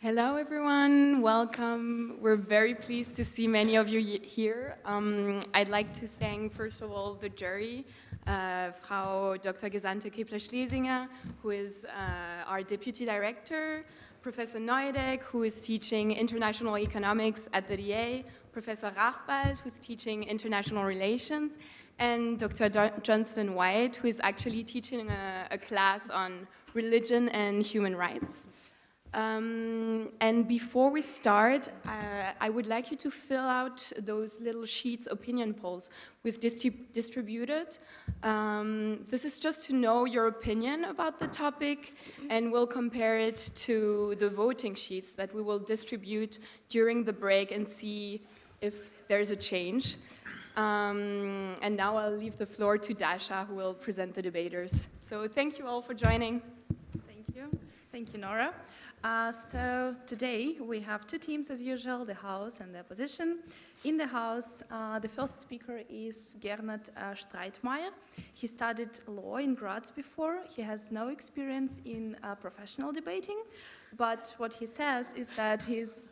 Hello, everyone. Welcome. We're very pleased to see many of you here. I'd like to thank, first of all, the jury, Frau Dr. Gesandte Kepler-Schlesinger, who is our deputy director, Professor Neudeck, who is teaching international economics at the DA, Professor Rachwald, who's teaching international relations, and Dr. Johnston White, who is actually teaching a class on religion and human rights. And before we start, I would like you to fill out those little sheets, opinion polls we've distributed. This is just to know your opinion about the topic, and we'll compare it to the voting sheets that we will distribute during the break and see if there's a change. And now I'll leave the floor to Dasha, who will present the debaters. So thank you all for joining. Thank you. Thank you, Nora. So today we have two teams as usual, the House and the Opposition. In the House, the first speaker is Gernot Streitmeier. He studied law in Graz before. He has no experience in professional debating, but what he says is that his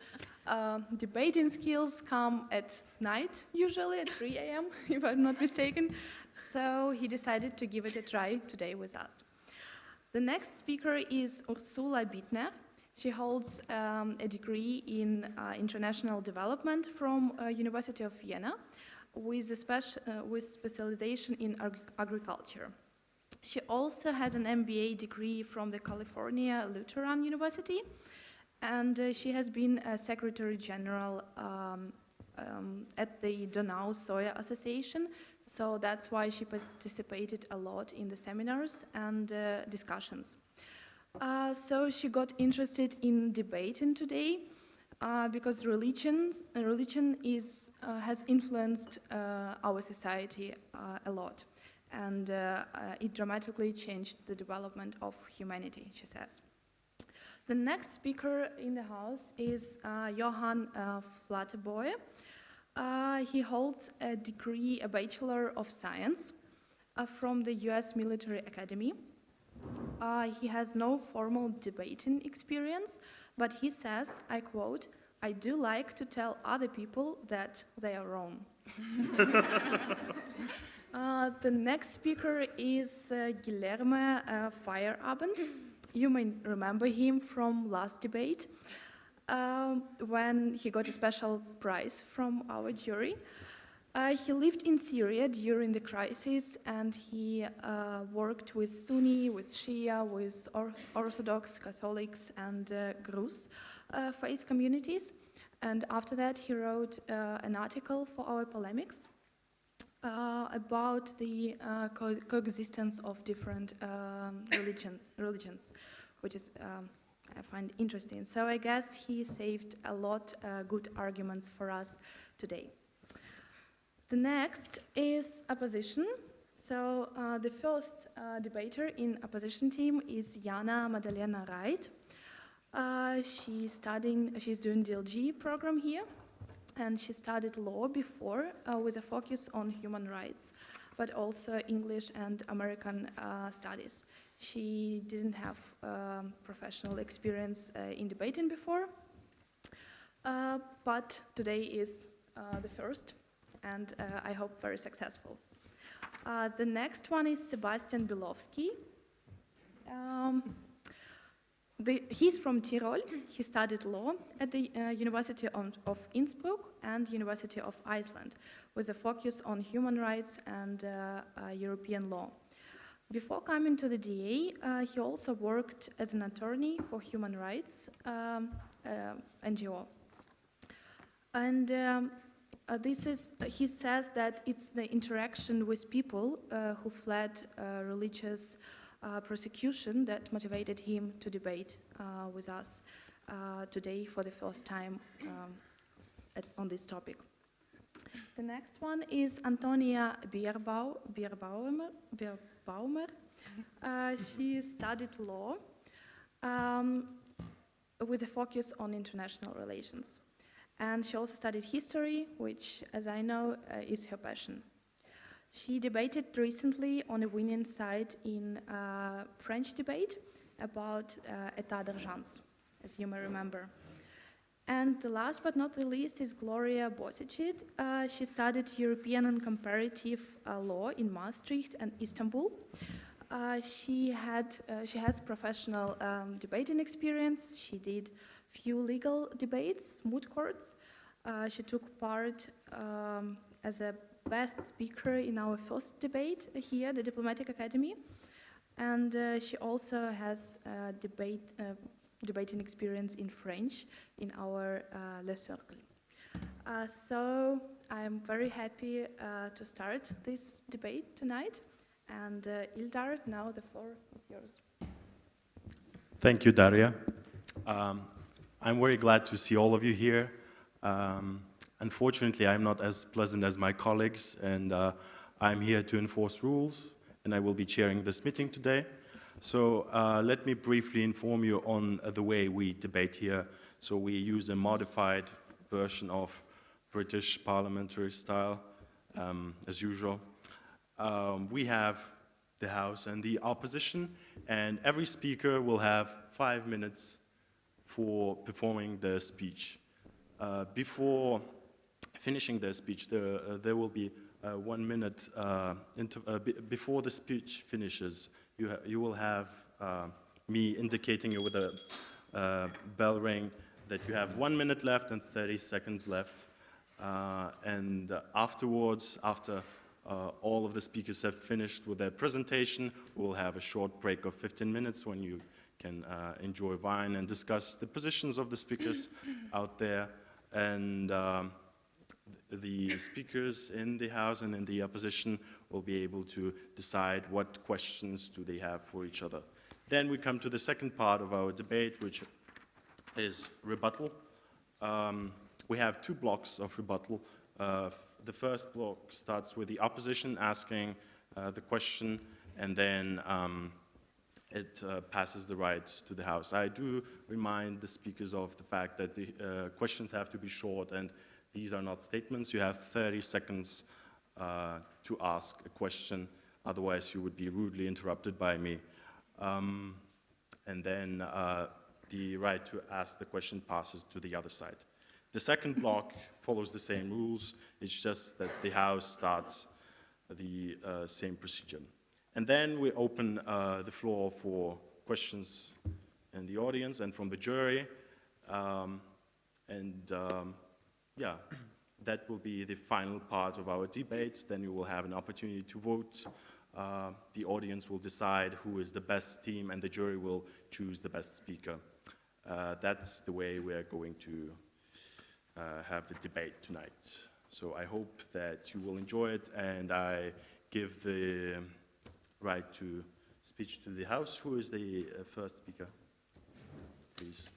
debating skills come at night, usually at 3 a.m., if I'm not mistaken. So he decided to give it a try today with us. The next speaker is Ursula Bittner. She holds a degree in international development from University of Vienna with specialization in agriculture. She also has an MBA degree from the California Lutheran University, and she has been a Secretary General at the Donau Soya Association, so that's why she participated a lot in the seminars and discussions. So she got interested in debating today because religion has influenced our society a lot, and it dramatically changed the development of humanity, she says. The next speaker in the House is Yohan Flateboy. He holds a degree, a Bachelor of Science from the US Military Academy. He has no formal debating experience, but he says, I quote, "I do like to tell other people that they are wrong." The next speaker is Guilherme Feierabend. You may remember him from last debate when he got a special prize from our jury. He lived in Syria during the crisis, and he worked with Sunni, with Shia, with Orthodox, Catholics, and Druze faith communities. And after that, he wrote an article for our polemics about the coexistence of different religions, which is I find interesting. So I guess he saved a lot good arguments for us today. The next is opposition. So the first debater in opposition team is Yana Madalena Reit. She's doing DLG program here, and she studied law before with a focus on human rights, but also English and American studies. She didn't have professional experience in debating before, but today is the first, and I hope very successful. The next one is Sebastian Bilowski. He's from Tyrol. He studied law at the University of Innsbruck and University of Iceland with a focus on human rights and European law. Before coming to the DA, he also worked as an attorney for human rights NGO. And he says that it's the interaction with people who fled religious persecution that motivated him to debate with us today for the first time on this topic. The next one is Antonia Bierbaumer. She studied law with a focus on international relations. And she also studied history, which, as I know, is her passion. She debated recently on a winning side in a French debate about état d'urgence. as you may remember. And the last but not the least is Gloria Bosicit. She studied European and Comparative Law in Maastricht and Istanbul. She has professional debating experience. She did few legal debates, moot courts. She took part as a best speaker in our first debate here, the Diplomatic Academy. And she also has debating experience in French in our Le Cercle. So I'm very happy to start this debate tonight. And Ildar, now the floor is yours. Thank you, Daria. I'm very glad to see all of you here. Unfortunately, I'm not as pleasant as my colleagues, and I'm here to enforce rules, and I will be chairing this meeting today. So let me briefly inform you on the way we debate here. So we use a modified version of British parliamentary style, as usual. We have the House and the opposition, and every speaker will have 5 minutes for performing their speech. Before finishing their speech, there will be 1 minute, before the speech finishes, you will have me indicating you with a bell ring that you have 1 minute left and 30 seconds left. And afterwards, after all of the speakers have finished with their presentation, we'll have a short break of 15 minutes when you can enjoy wine and discuss the positions of the speakers out there. And the speakers in the House and in the opposition will be able to decide what questions do they have for each other. Then we come to the second part of our debate, which is rebuttal. We have 2 blocks of rebuttal. The first block starts with the opposition asking the question, and then it passes the rights to the House. I do remind the speakers of the fact that the questions have to be short, and these are not statements. You have 30 seconds to ask a question, otherwise you would be rudely interrupted by me. And then the right to ask the question passes to the other side. The second block follows the same rules. It's just that the House starts the same procedure. And then we open the floor for questions in the audience and from the jury. Yeah, that will be the final part of our debates. Then you will have an opportunity to vote. The audience will decide who is the best team, and the jury will choose the best speaker. That's the way we are going to have the debate tonight. So I hope that you will enjoy it, and I give the right to speech to the House. Who is the first speaker? Please,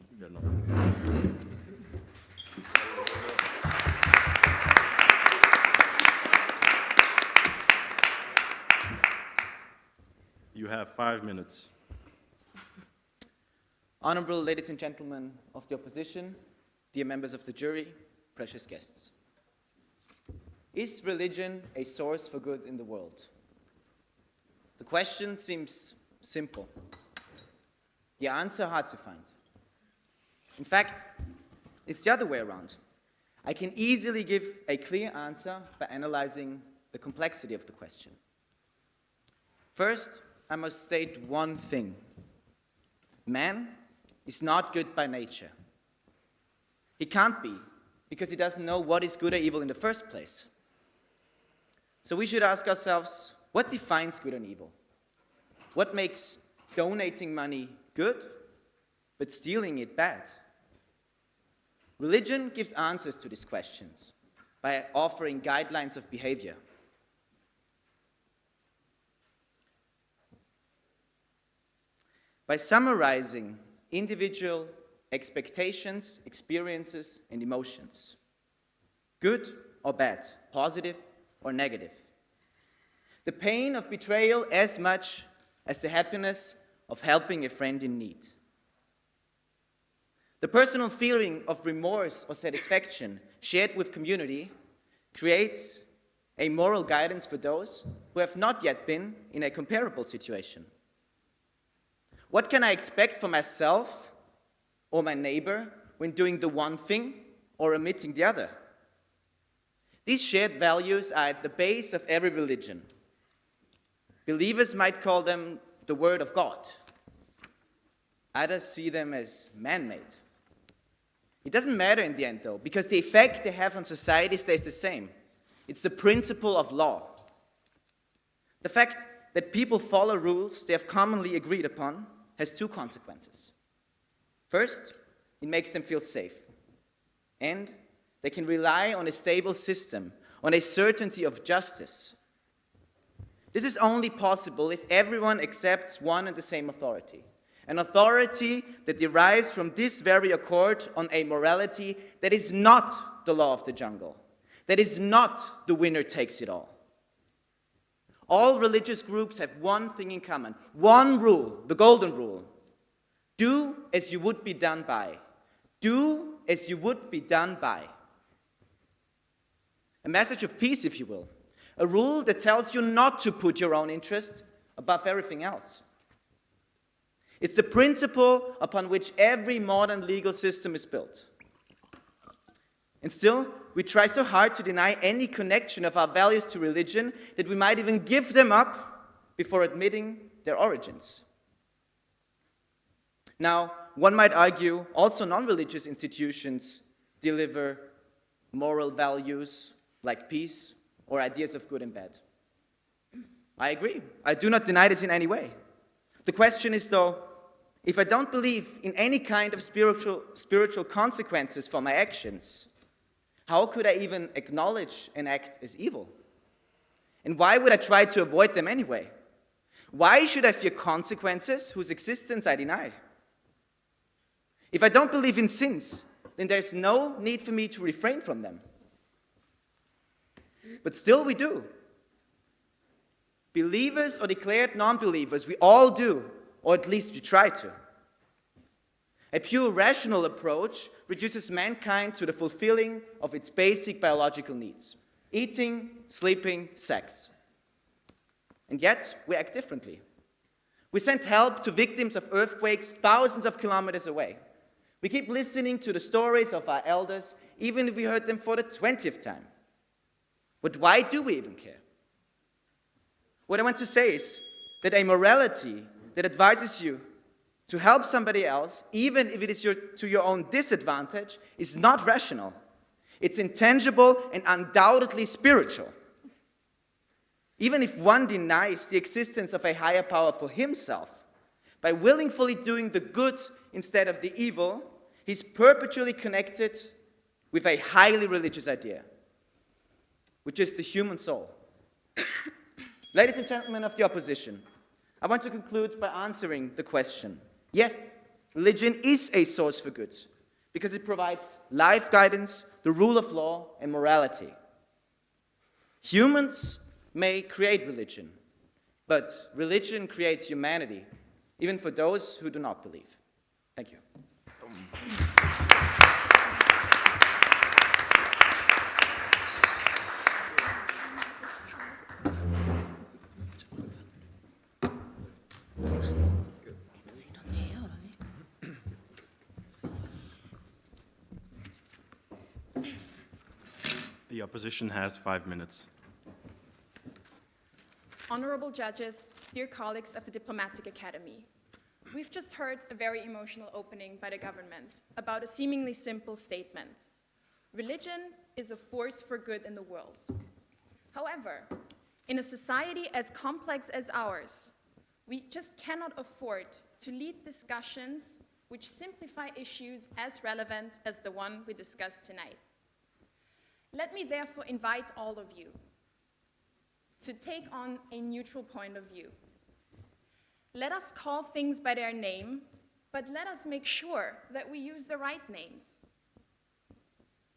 you have 5 minutes. Honorable ladies and gentlemen of the opposition, dear members of the jury, precious guests. Is religion a source for good in the world? The question seems simple. The answer hard to find. In fact, it's the other way around. I can easily give a clear answer by analyzing the complexity of the question. First, I must state one thing. Man is not good by nature. He can't be, because he doesn't know what is good or evil in the first place. So we should ask ourselves, what defines good and evil? What makes donating money good, but stealing it bad? Religion gives answers to these questions by offering guidelines of behavior. By summarizing individual expectations, experiences, and emotions, good or bad, positive or negative. The pain of betrayal as much as the happiness of helping a friend in need. The personal feeling of remorse or satisfaction shared with community creates a moral guidance for those who have not yet been in a comparable situation. What can I expect for myself or my neighbor when doing the one thing or omitting the other. These shared values are at the base of every religion. Believers might call them the Word of God. Others see them as man-made. It doesn't matter in the end, though, because the effect they have on society stays the same. It's the principle of law. The fact that people follow rules they have commonly agreed upon has two consequences. First, it makes them feel safe. And they can rely on a stable system, on a certainty of justice. This is only possible if everyone accepts one and the same authority. An authority that derives from this very accord on a morality that is not the law of the jungle, that is not the winner takes it all. All religious groups have one thing in common, one rule, the golden rule. Do as you would be done by. Do as you would be done by. A message of peace, if you will. A rule that tells you not to put your own interest above everything else. It's the principle upon which every modern legal system is built. And still, we try so hard to deny any connection of our values to religion that we might even give them up before admitting their origins. Now, one might argue also non-religious institutions deliver moral values like peace or ideas of good and bad. I agree. I do not deny this in any way. The question is, though, if I don't believe in any kind of spiritual consequences for my actions, how could I even acknowledge an act as evil? And why would I try to avoid them anyway? Why should I fear consequences whose existence I deny? If I don't believe in sins, then there's no need for me to refrain from them. But still we do. Believers or declared non-believers, we all do, or at least we try to. A pure rational approach reduces mankind to the fulfilling of its basic biological needs: eating, sleeping, sex. And yet, we act differently. We send help to victims of earthquakes thousands of kilometers away. We keep listening to the stories of our elders, even if we heard them for the 20th time. But why do we even care? What I want to say is that a morality that advises you to help somebody else, even if it is to your own disadvantage, is not rational. It's intangible and undoubtedly spiritual. Even if one denies the existence of a higher power for himself, by willingly doing the good instead of the evil, he's perpetually connected with a highly religious idea, which is the human soul. Ladies and gentlemen of the opposition, I want to conclude by answering the question. Yes, religion is a source for good, because it provides life guidance, the rule of law, and morality. Humans may create religion, but religion creates humanity, even for those who do not believe. Thank you. The opposition has 5 minutes. Honorable judges, dear colleagues of the Diplomatic Academy, we've just heard a very emotional opening by the government about a seemingly simple statement. Religion is a force for good in the world. However, in a society as complex as ours, we just cannot afford to lead discussions which simplify issues as relevant as the one we discussed tonight. Let me therefore invite all of you to take on a neutral point of view. Let us call things by their name, but let us make sure that we use the right names.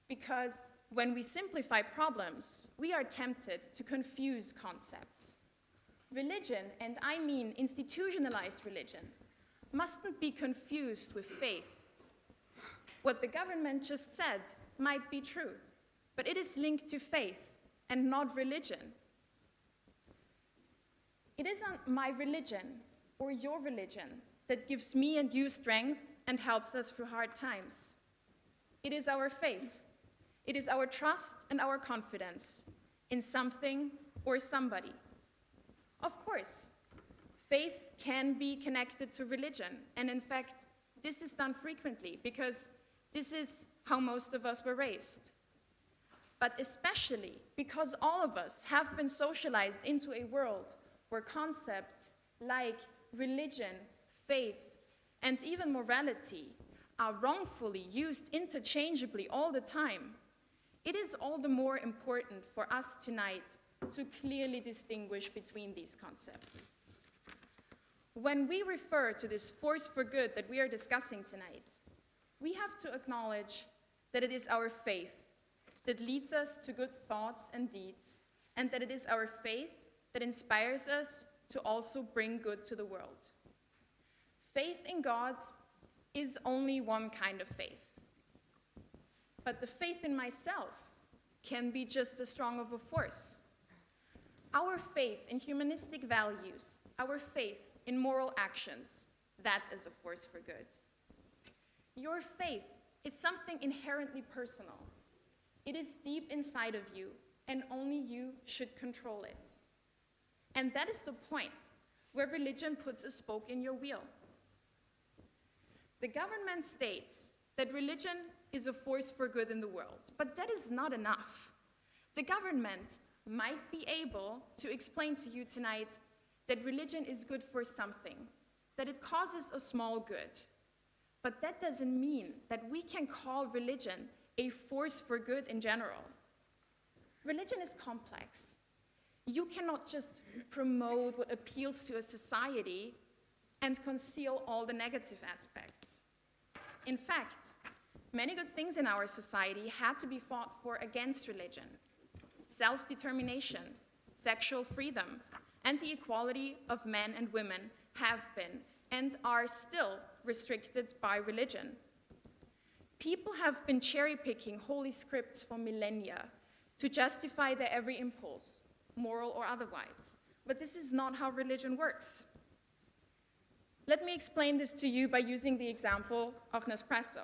Because when we simplify problems, we are tempted to confuse concepts. Religion, and I mean institutionalized religion, mustn't be confused with faith. What the government just said might be true, but it is linked to faith and not religion. It isn't my religion or your religion that gives me and you strength and helps us through hard times. It is our faith. It is our trust and our confidence in something or somebody. Of course, faith can be connected to religion, and in fact, this is done frequently because this is how most of us were raised. But especially because all of us have been socialized into a world where concepts like religion, faith, and even morality are wrongfully used interchangeably all the time, it is all the more important for us tonight to clearly distinguish between these concepts. When we refer to this force for good that we are discussing tonight, we have to acknowledge that it is our faith that leads us to good thoughts and deeds, and that it is our faith that inspires us to also bring good to the world. Faith in God is only one kind of faith. But the faith in myself can be just as strong of a force. Our faith in humanistic values, our faith in moral actions, that is a force for good. Your faith is something inherently personal. It is deep inside of you, and only you should control it. And that is the point where religion puts a spoke in your wheel. The government states that religion is a force for good in the world, but that is not enough. The government might be able to explain to you tonight that religion is good for something, that it causes a small good. But that doesn't mean that we can call religion a force for good in general. Religion is complex. You cannot just promote what appeals to a society and conceal all the negative aspects. In fact, many good things in our society had to be fought for against religion. Self-determination, sexual freedom, and the equality of men and women have been and are still restricted by religion. People have been cherry-picking holy scripts for millennia to justify their every impulse, moral or otherwise. But this is not how religion works. Let me explain this to you by using the example of Nespresso.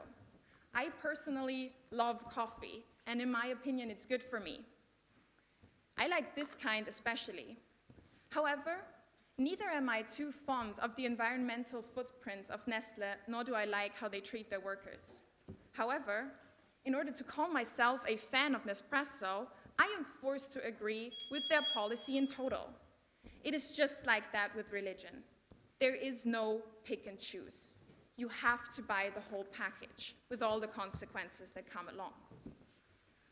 I personally love coffee, and in my opinion, it's good for me. I like this kind especially. However, neither am I too fond of the environmental footprint of Nestle, nor do I like how they treat their workers. However, in order to call myself a fan of Nespresso, I am forced to agree with their policy in total. It is just like that with religion. There is no pick and choose. You have to buy the whole package with all the consequences that come along.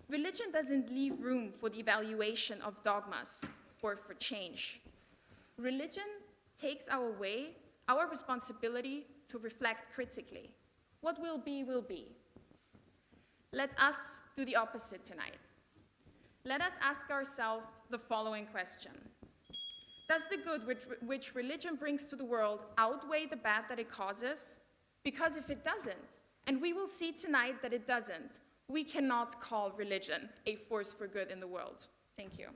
Religion doesn't leave room for the evaluation of dogmas or for change. Religion takes away our responsibility to reflect critically. What will be, will be. Let us do the opposite tonight. Let us ask ourselves the following question. Does the good which religion brings to the world outweigh the bad that it causes? Because if it doesn't, and we will see tonight that it doesn't, we cannot call religion a force for good in the world. Thank you.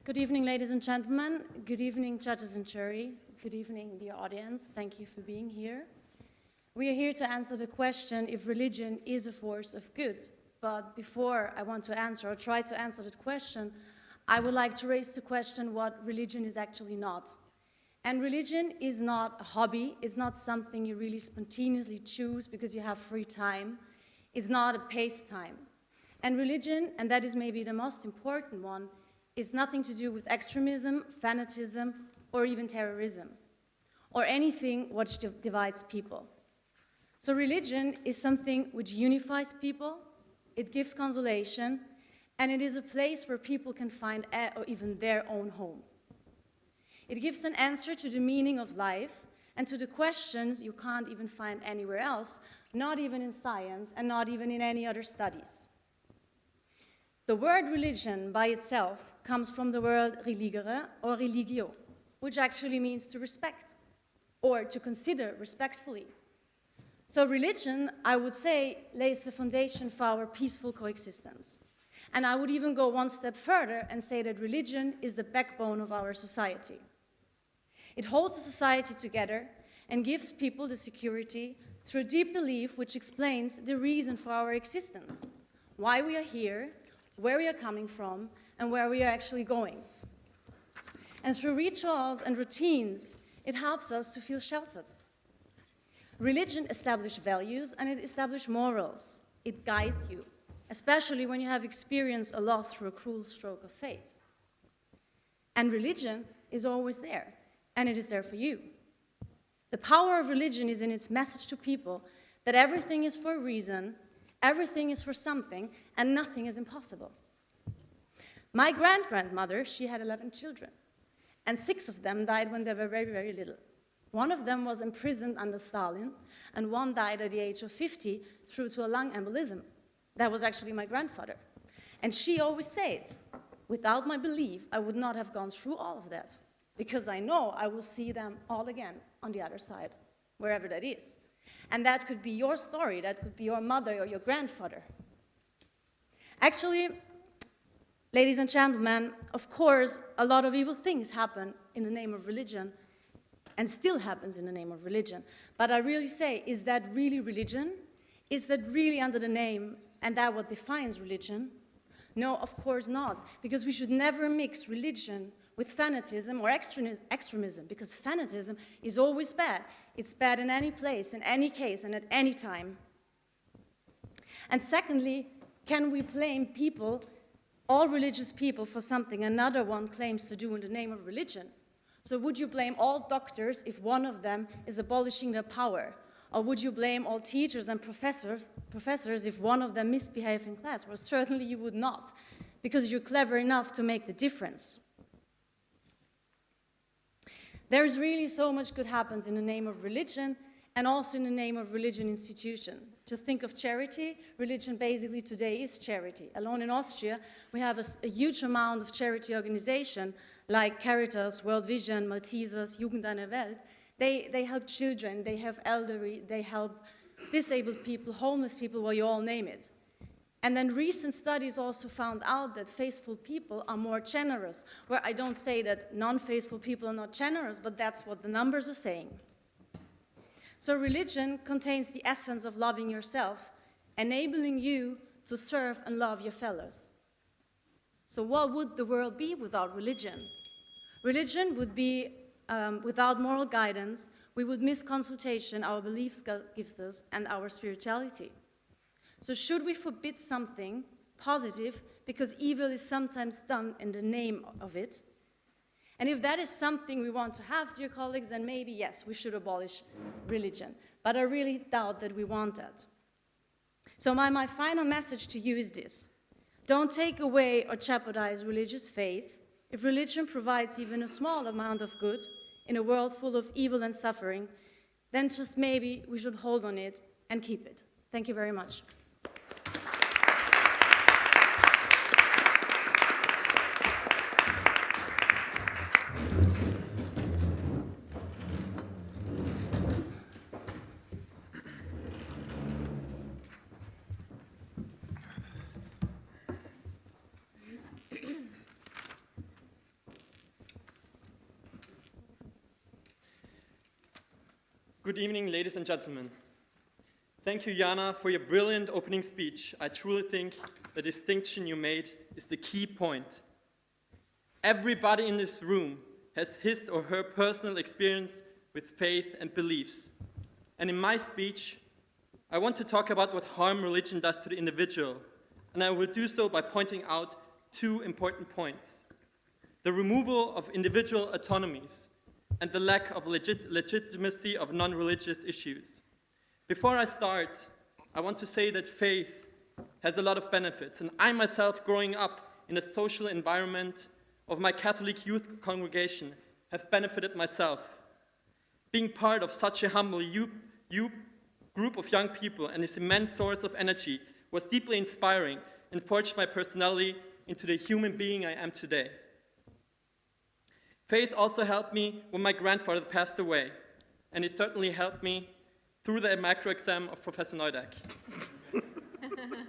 Good evening, ladies and gentlemen. Good evening, judges and jury. Good evening, dear audience. Thank you for being here. We are here to answer the question if religion is a force of good. But before I want to answer or try to answer that question, I would like to raise the question what religion is actually not. And religion is not a hobby. It's not something you really spontaneously choose because you have free time. It's not a pastime. And religion, and that is maybe the most important one, is nothing to do with extremism, fanatism, or even terrorism, or anything which divides people. So religion is something which unifies people, it gives consolation, and it is a place where people can find or even their own home. It gives an answer to the meaning of life and to the questions you can't even find anywhere else, not even in science and not even in any other studies. The word religion by itself comes from the word religere or religio, which actually means to respect or to consider respectfully. So religion, I would say, lays the foundation for our peaceful coexistence. And I would even go one step further and say that religion is the backbone of our society. It holds a society together and gives people the security through deep belief which explains the reason for our existence, why we are here, where we are coming from, and where we are actually going. And through rituals and routines, it helps us to feel sheltered. Religion establishes values and it establishes morals. It guides you, especially when you have experienced a loss through a cruel stroke of fate. And religion is always there, and it is there for you. The power of religion is in its message to people that everything is for a reason, everything is for something, and nothing is impossible. My grandmother, she had 11 children, and 6 of them died when they were very, very little. One of them was imprisoned under Stalin, and one died at the age of 50 through to a lung embolism. That was actually my grandfather. And she always said, without my belief, I would not have gone through all of that, because I know I will see them all again on the other side, wherever that is. And that could be your story, that could be your mother or your grandfather. Actually, ladies and gentlemen, of course, a lot of evil things happen in the name of religion, and still happens in the name of religion. But I really say, is that really religion? Is that really under the name, and that what defines religion? No, of course not, because we should never mix religion with fanatism or extremism, because fanatism is always bad. It's bad in any place, in any case, and at any time. And secondly, can we blame people, all religious people, for something another one claims to do in the name of religion? So would you blame all doctors if one of them is abolishing their power? Or would you blame all teachers and professors if one of them misbehaves in class? Well, certainly you would not, because you're clever enough to make the difference. There's really so much good happens in the name of religion, and also in the name of religion institution. To think of charity, religion basically today is charity. Alone in Austria, we have a huge amount of charity organization like Caritas, World Vision, Maltesers, Jugend eine Welt. They help children, they help elderly, they help disabled people, homeless people, well, you all name it. And then recent studies also found out that faithful people are more generous, where I don't say that non-faithful people are not generous, but that's what the numbers are saying. So religion contains the essence of loving yourself, enabling you to serve and love your fellows. So what would the world be without religion? Religion would be without moral guidance. We would miss consultation, our beliefs gives us, and our spirituality. So should we forbid something positive because evil is sometimes done in the name of it? And if that is something we want to have, dear colleagues, then maybe, yes, we should abolish religion. But I really doubt that we want that. So my final message to you is this. Don't take away or jeopardize religious faith. If religion provides even a small amount of good in a world full of evil and suffering, then just maybe we should hold on it and keep it. Thank you very much. Good evening, ladies and gentlemen. Thank you, Yana, for your brilliant opening speech. I truly think the distinction you made is the key point. Everybody in this room has his or her personal experience with faith and beliefs. And in my speech, I want to talk about what harm religion does to the individual. And I will do so by pointing out 2 important points. The removal of individual autonomies and the lack of legitimacy of non-religious issues. Before I start, I want to say that faith has a lot of benefits, and I myself, growing up in a social environment of my Catholic youth congregation, have benefited myself. Being part of such a humble group of young people and this immense source of energy was deeply inspiring and forged my personality into the human being I am today. Faith also helped me when my grandfather passed away, and it certainly helped me through the macro exam of Professor Neudeck.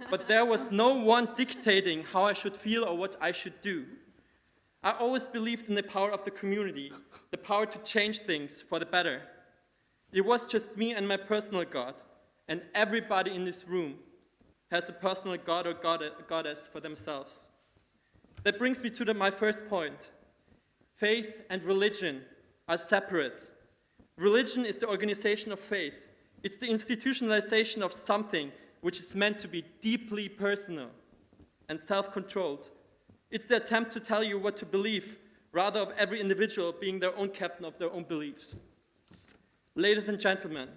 But there was no one dictating how I should feel or what I should do. I always believed in the power of the community, the power to change things for the better. It was just me and my personal God, and everybody in this room has a personal god or goddess for themselves. That brings me to my first point. Faith and religion are separate. Religion is the organization of faith. It's the institutionalization of something which is meant to be deeply personal and self-controlled. It's the attempt to tell you what to believe, rather of every individual being their own captain of their own beliefs. Ladies and gentlemen,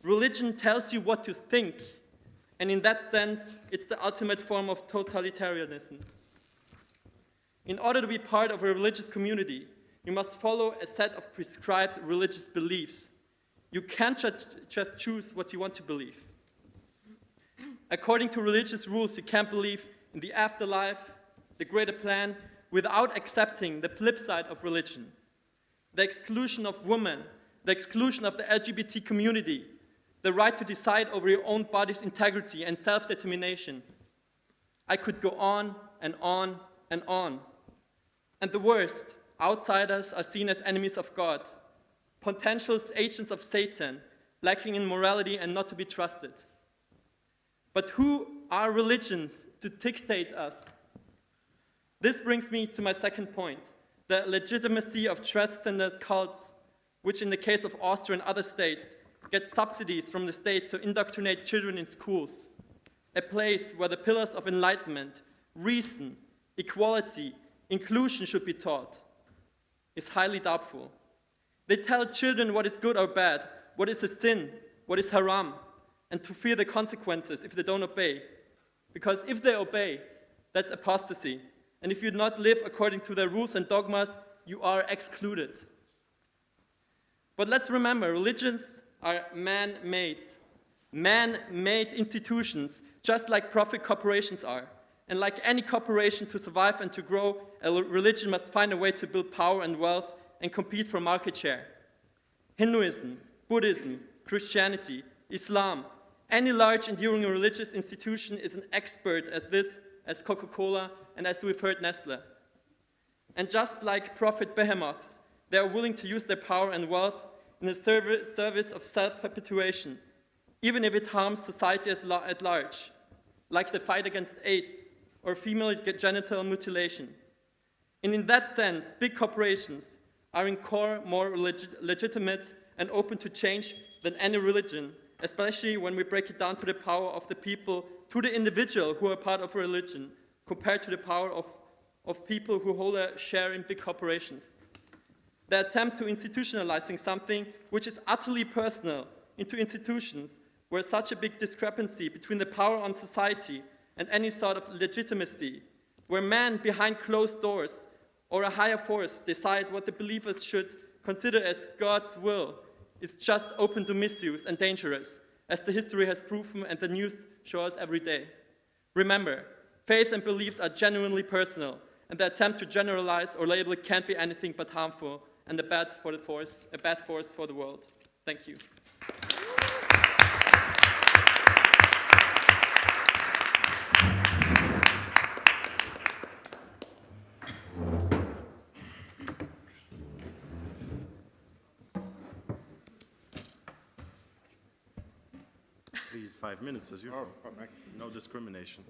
religion tells you what to think, and in that sense, it's the ultimate form of totalitarianism. In order to be part of a religious community, you must follow a set of prescribed religious beliefs. You can't just choose what you want to believe. According to religious rules, you can't believe in the afterlife, the greater plan, without accepting the flip side of religion. The exclusion of women, the exclusion of the LGBT community, the right to decide over your own body's integrity and self-determination. I could go on and on and on. And the worst, outsiders are seen as enemies of God, potential agents of Satan, lacking in morality and not to be trusted. But who are religions to dictate us? This brings me to my second point, the legitimacy of transgender cults, which in the case of Austria and other states, get subsidies from the state to indoctrinate children in schools, a place where the pillars of enlightenment, reason, equality, inclusion should be taught, is highly doubtful. They tell children what is good or bad, what is a sin, what is haram, and to fear the consequences if they don't obey. Because if they obey, that's apostasy. And if you do not live according to their rules and dogmas, you are excluded. But let's remember, religions are man-made. Man-made institutions, just like profit corporations are. And like any corporation, to survive and to grow, a religion must find a way to build power and wealth and compete for market share. Hinduism, Buddhism, Christianity, Islam, any large enduring religious institution is an expert at this as Coca-Cola and as we've heard Nestle. And just like profit behemoths, they are willing to use their power and wealth in the service of self-perpetuation, even if it harms society at large, like the fight against AIDS or female genital mutilation. And in that sense, big corporations are in core more legitimate and open to change than any religion, especially when we break it down to the power of the people, to the individual who are part of a religion, compared to the power of people who hold a share in big corporations. The attempt to institutionalizing something which is utterly personal into institutions where such a big discrepancy between the power on society and any sort of legitimacy, where men behind closed doors or a higher force decide what the believers should consider as God's will, is just open to misuse and dangerous, as the history has proven and the news shows us every day. Remember, faith and beliefs are genuinely personal, and the attempt to generalize or label it can't be anything but harmful and a bad force for the world. Thank you. Please, 5 minutes as usual. No discrimination.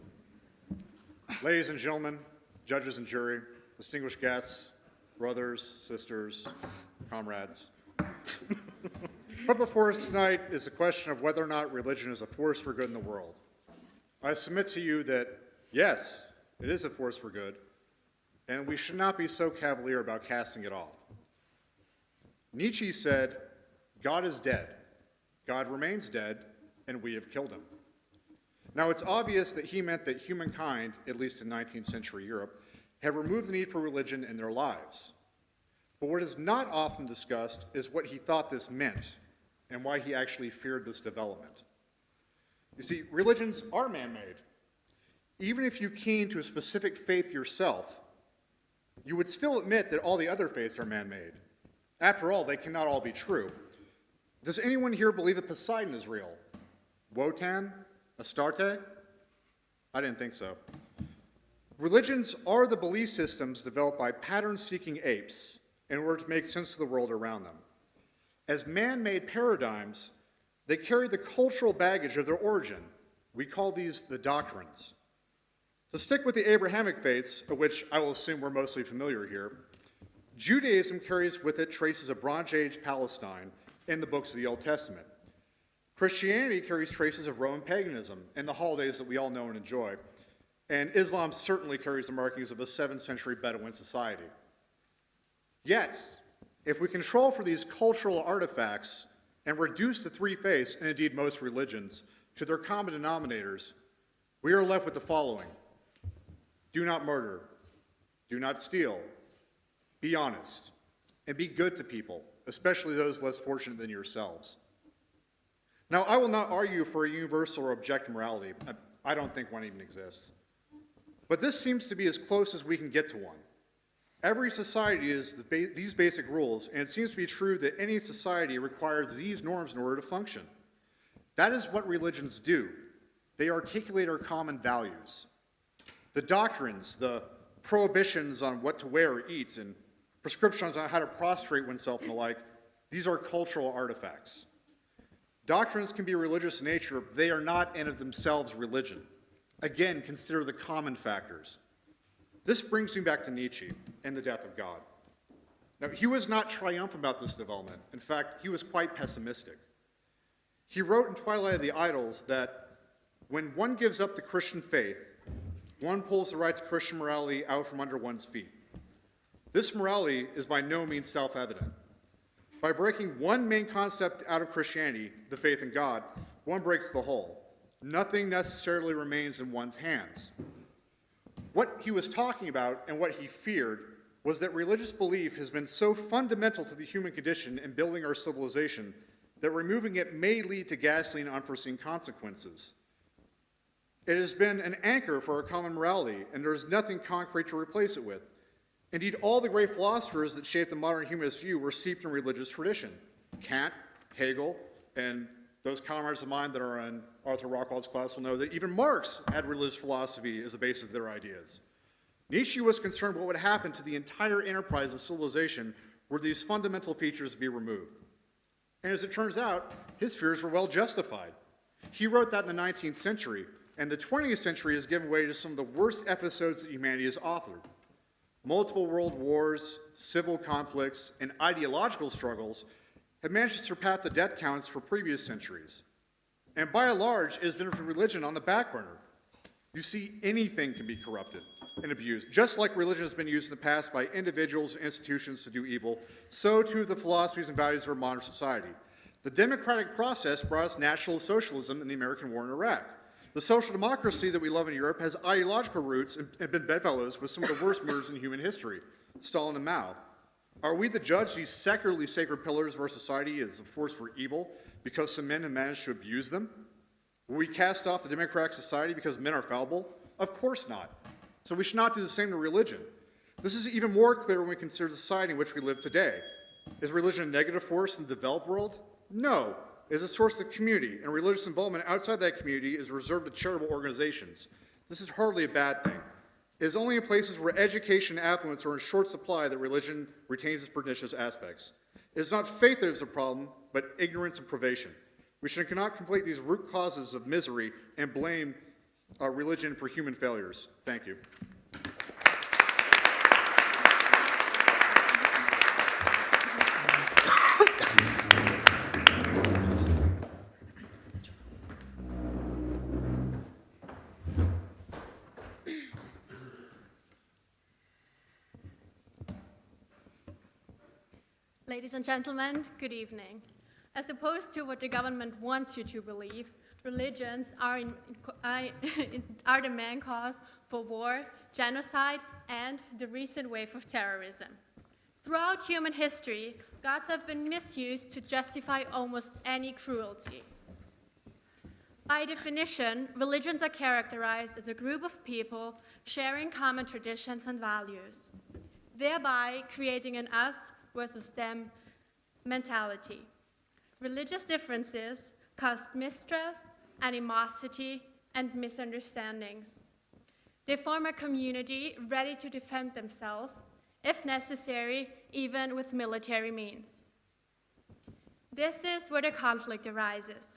Ladies and gentlemen, judges and jury, distinguished guests, brothers, sisters, comrades. Put before us tonight is the question of whether or not religion is a force for good in the world. I submit to you that, yes, it is a force for good, and we should not be so cavalier about casting it off. Nietzsche said, God is dead, God remains dead, and we have killed him. Now, it's obvious that he meant that humankind, at least in 19th century Europe, had removed the need for religion in their lives. But what is not often discussed is what he thought this meant and why he actually feared this development. You see, religions are man-made. even if you keen to a specific faith yourself, you would still admit that all the other faiths are man-made. After all, they cannot all be true. Does anyone here believe that Poseidon is real? Wotan? Astarte? I didn't think so. Religions are the belief systems developed by pattern-seeking apes in order to make sense of the world around them. As man-made paradigms, they carry the cultural baggage of their origin. We call these the doctrines. To stick with the Abrahamic faiths, of which I will assume we're mostly familiar here, Judaism carries with it traces of Bronze Age Palestine in the books of the Old Testament. Christianity carries traces of Roman paganism in the holidays that we all know and enjoy, and Islam certainly carries the markings of a 7th century Bedouin society. Yet, if we control for these cultural artifacts and reduce the three faiths, and indeed most religions, to their common denominators, we are left with the following. Do not murder. Do not steal. Be honest. And be good to people, especially those less fortunate than yourselves. Now, I will not argue for a universal or objective morality. I don't think one even exists. But this seems to be as close as we can get to one. Every society has these basic rules, and it seems to be true that any society requires these norms in order to function. That is what religions do. They articulate our common values. The doctrines, the prohibitions on what to wear or eat, and prescriptions on how to prostrate oneself and the like, these are cultural artifacts. Doctrines can be religious in nature, but they are not in of themselves religion. Again, consider the common factors. This brings me back to Nietzsche and the death of God. Now, he was not triumphant about this development. In fact, he was quite pessimistic. He wrote in Twilight of the Idols that when one gives up the Christian faith, one pulls the right to Christian morality out from under one's feet. This morality is by no means self-evident. By breaking one main concept out of Christianity, the faith in God, one breaks the whole. Nothing necessarily remains in one's hands. What he was talking about and what he feared was that religious belief has been so fundamental to the human condition in building our civilization that removing it may lead to ghastly and unforeseen consequences. It has been an anchor for our common morality, and there is nothing concrete to replace it with. Indeed, all the great philosophers that shaped the modern humanist view were steeped in religious tradition. Kant, Hegel, and those comrades of mine that are in Arthur Rockwell's class will know that even Marx had religious philosophy as the basis of their ideas. Nietzsche was concerned what would happen to the entire enterprise of civilization were these fundamental features to be removed. And as it turns out, his fears were well justified. He wrote that in the 19th century, and the 20th century has given way to some of the worst episodes that humanity has authored. Multiple world wars, civil conflicts, and ideological struggles have managed to surpass the death counts for previous centuries. And by and large, it has been religion on the back burner. You see, anything can be corrupted and abused. Just like religion has been used in the past by individuals and institutions to do evil, so too the philosophies and values of our modern society. The democratic process brought us National Socialism in the American war in Iraq. The social democracy that we love in Europe has ideological roots and been bedfellows with some of the worst murders in human history, Stalin and Mao. Are we to judge these secularly sacred pillars of our society as a force for evil because some men have managed to abuse them? Will we cast off the democratic society because men are fallible? Of course not. So we should not do the same to religion. This is even more clear when we consider the society in which we live today. Is religion a negative force in the developed world? No. It is a source of community, and religious involvement outside that community is reserved to charitable organizations. This is hardly a bad thing. It is only in places where education and affluence are in short supply that religion retains its pernicious aspects. It is not faith that is the problem, but ignorance and privation. We cannot conflate these root causes of misery and blame religion for human failures. Thank you. Ladies and gentlemen, good evening. As opposed to what the government wants you to believe, religions are the main cause for war, genocide, and the recent wave of terrorism. Throughout human history, gods have been misused to justify almost any cruelty. By definition, religions are characterized as a group of people sharing common traditions and values, thereby creating an us versus them mentality. Religious differences cause mistrust, animosity, and misunderstandings. They form a community ready to defend themselves, if necessary, even with military means. This is where the conflict arises.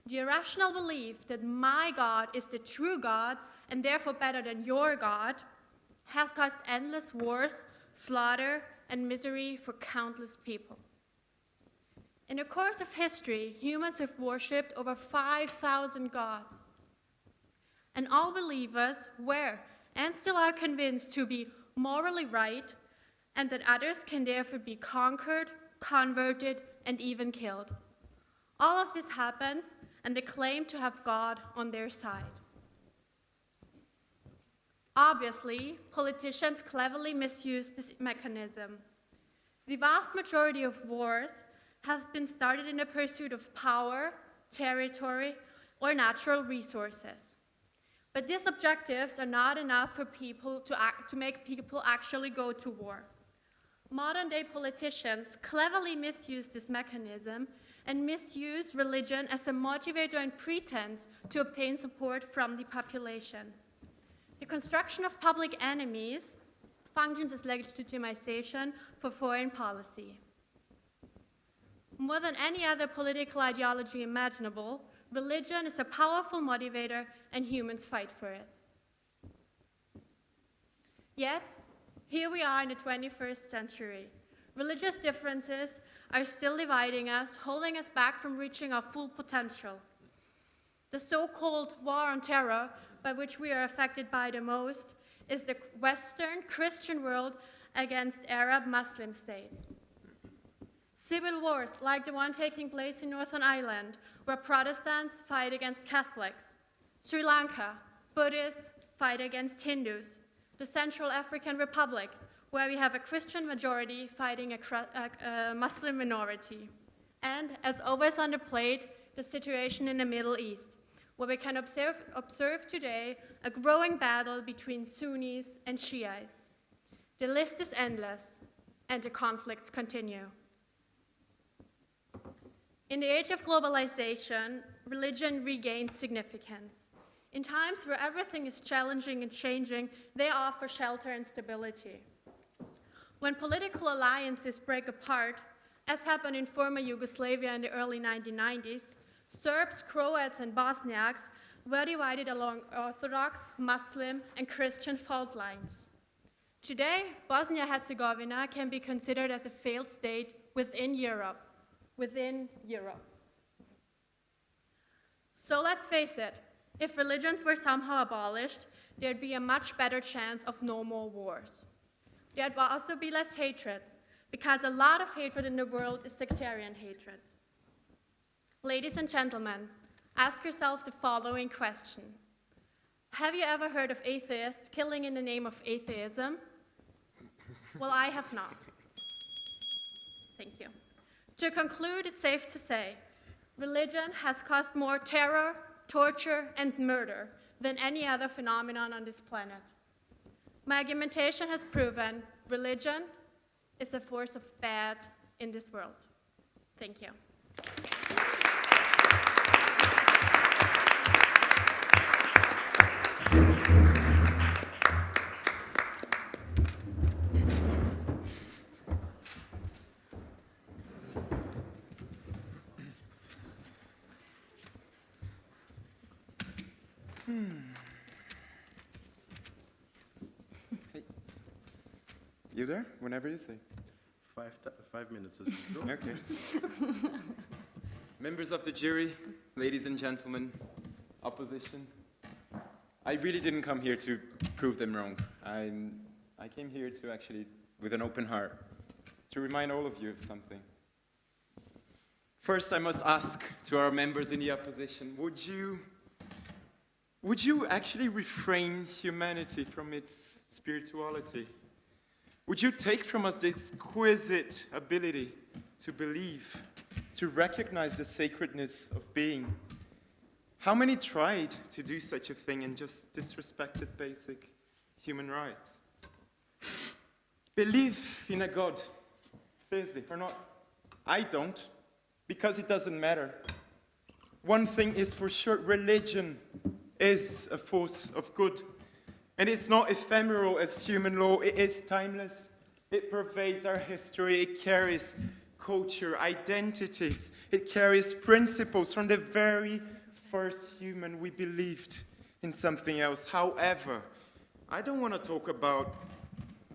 The irrational belief that my God is the true God and therefore better than your God has caused endless wars, slaughter, and misery for countless people. In the course of history, humans have worshipped over 5,000 gods. And all believers were and still are convinced to be morally right and that others can therefore be conquered, converted, and even killed. All of this happens and they claim to have God on their side. Obviously, politicians cleverly misuse this mechanism. The vast majority of wars have been started in the pursuit of power, territory, or natural resources. But these objectives are not enough for people to make people actually go to war. Modern-day politicians cleverly misuse this mechanism and misuse religion as a motivator and pretense to obtain support from the population. The construction of public enemies functions as legitimization for foreign policy. More than any other political ideology imaginable, religion is a powerful motivator and humans fight for it. Yet, here we are in the 21st century. Religious differences are still dividing us, holding us back from reaching our full potential. The so-called war on terror, by which we are affected by the most, is the Western Christian world against Arab Muslim states. Civil wars, like the one taking place in Northern Ireland, where Protestants fight against Catholics. Sri Lanka, Buddhists fight against Hindus. The Central African Republic, where we have a Christian majority fighting a Muslim minority. And, as always on the plate, the situation in the Middle East, where we can observe today a growing battle between Sunnis and Shiites. The list is endless, and the conflicts continue. In the age of globalization, religion regains significance. In times where everything is challenging and changing, they offer shelter and stability. When political alliances break apart, as happened in former Yugoslavia in the early 1990s, Serbs, Croats, and Bosniaks were divided along Orthodox, Muslim, and Christian fault lines. Today, Bosnia-Herzegovina can be considered as a failed state within Europe. So let's face it, if religions were somehow abolished, there'd be a much better chance of no more wars. There'd also be less hatred, because a lot of hatred in the world is sectarian hatred. Ladies and gentlemen, ask yourself the following question. Have you ever heard of atheists killing in the name of atheism? Well, I have not. Thank you. To conclude, it's safe to say, religion has caused more terror, torture, and murder than any other phenomenon on this planet. My argumentation has proven religion is a force of bad in this world. Thank you. Hey, you there? Whenever you say. 5 minutes is usual. Okay. Members of the jury, ladies and gentlemen, opposition. I really didn't come here to prove them wrong. I came here to actually, with an open heart, to remind all of you of something. First, I must ask to our members in the opposition, would you actually refrain humanity from its spirituality? Would you take from us the exquisite ability to believe, to recognize the sacredness of being? How many tried to do such a thing and just disrespected basic human rights? Believe in a God, seriously, or not? I don't, because it doesn't matter. One thing is for sure, religion is a force of good. And it's not ephemeral as human law, it is timeless. It pervades our history, it carries culture, identities, it carries principles. From the very first human, we believed in something else. However, I don't want to talk about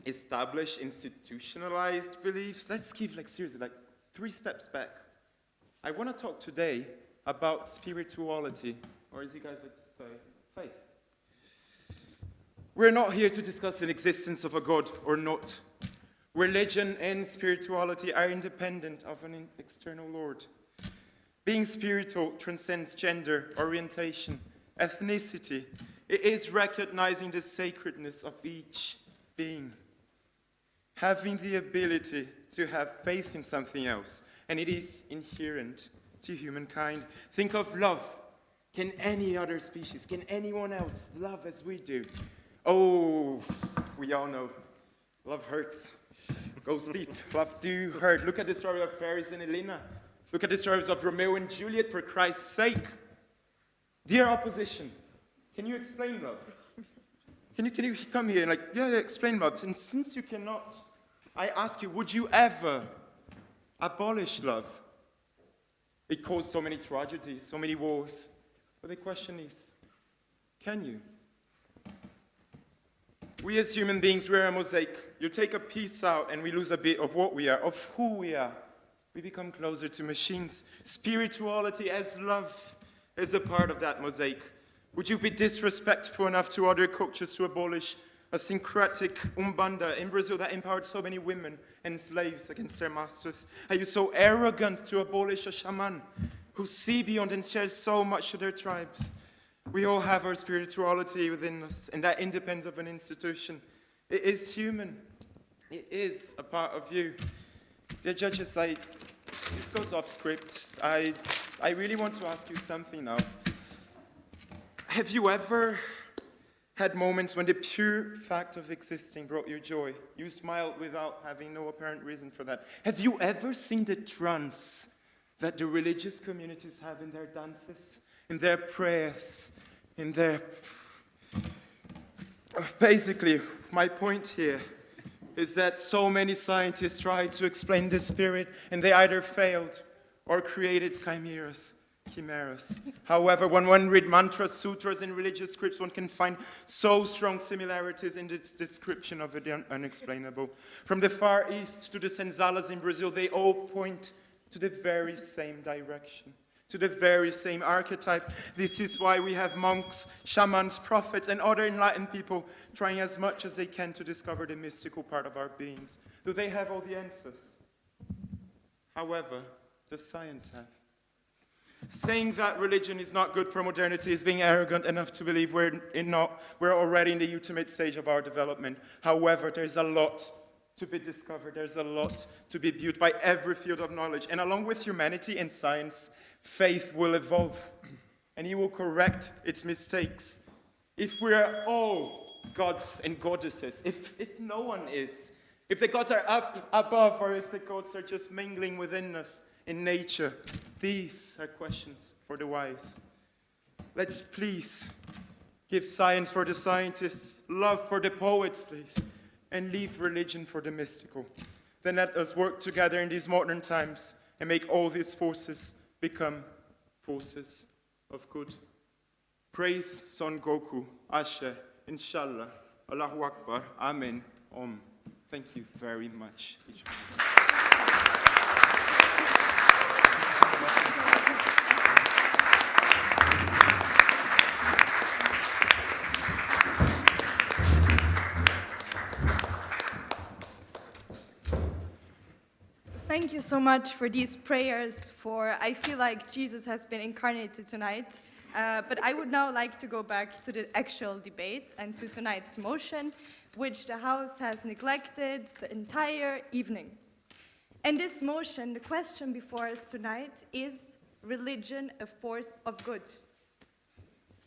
established, institutionalized beliefs. Let's keep, seriously, 3 steps back. I want to talk today about spirituality, or as you guys like to say, faith. We're not here to discuss the existence of a God or not. Religion and spirituality are independent of an external Lord. Being spiritual transcends gender, orientation, ethnicity. It is recognizing the sacredness of each being. Having the ability to have faith in something else, and it is inherent to humankind. Think of love. Can any other species, can anyone else love as we do? Oh, we all know. Love hurts. Goes deep. Love do hurt. Look at the story of Paris and Elena. Look at the stories of Romeo and Juliet, for Christ's sake. Dear opposition, can you explain love? Can you come here and yeah, explain love? And since you cannot, I ask you, would you ever abolish love? It caused so many tragedies, so many wars. But the question is, can you? We as human beings, we're a mosaic. You take a piece out and we lose a bit of what we are, of who we are. We become closer to machines. Spirituality as love is a part of that mosaic. Would you be disrespectful enough to other cultures to abolish a syncretic Umbanda in Brazil that empowered so many women and slaves against their masters? Are you so arrogant to abolish a shaman who see beyond and shares so much to their tribes? We all have our spirituality within us, and that independence of an institution. It is human. It is a part of you. Dear judges, this goes off script. I really want to ask you something now. Have you ever had moments when the pure fact of existing brought you joy? You smiled without having no apparent reason for that. Have you ever seen the trance that the religious communities have in their dances, in their prayers, in their... Basically, my point here is that so many scientists tried to explain the spirit, and they either failed or created chimeras. However, when one reads mantras, sutras, and religious scripts, one can find so strong similarities in its description of the unexplainable. From the Far East to the senzalas in Brazil, they all point to the very same direction, to the very same archetype. This is why we have monks, shamans, prophets, and other enlightened people trying as much as they can to discover the mystical part of our beings. Do they have all the answers? However, does science have? Saying that religion is not good for modernity is being arrogant enough to believe we're already in the ultimate stage of our development. However, there's a lot to be discovered. There's a lot to be built by every field of knowledge. And along with humanity and science, faith will evolve, and it will correct its mistakes. If we're all gods and goddesses, if no one is, if the gods are up above, or if the gods are just mingling within us in nature, these are questions for the wise. Let's please give science for the scientists, love for the poets, please, and leave religion for the mystical. Then let us work together in these modern times and make all these forces become forces of good. Praise Son Goku, Ashe, Inshallah, Allahu Akbar, Amen, Om. Thank you very much. Thank you so much for these prayers. I feel like Jesus has been incarnated tonight. But I would now like to go back to the actual debate and to tonight's motion, which the House has neglected the entire evening. And this motion, the question before us tonight is religion a force of good?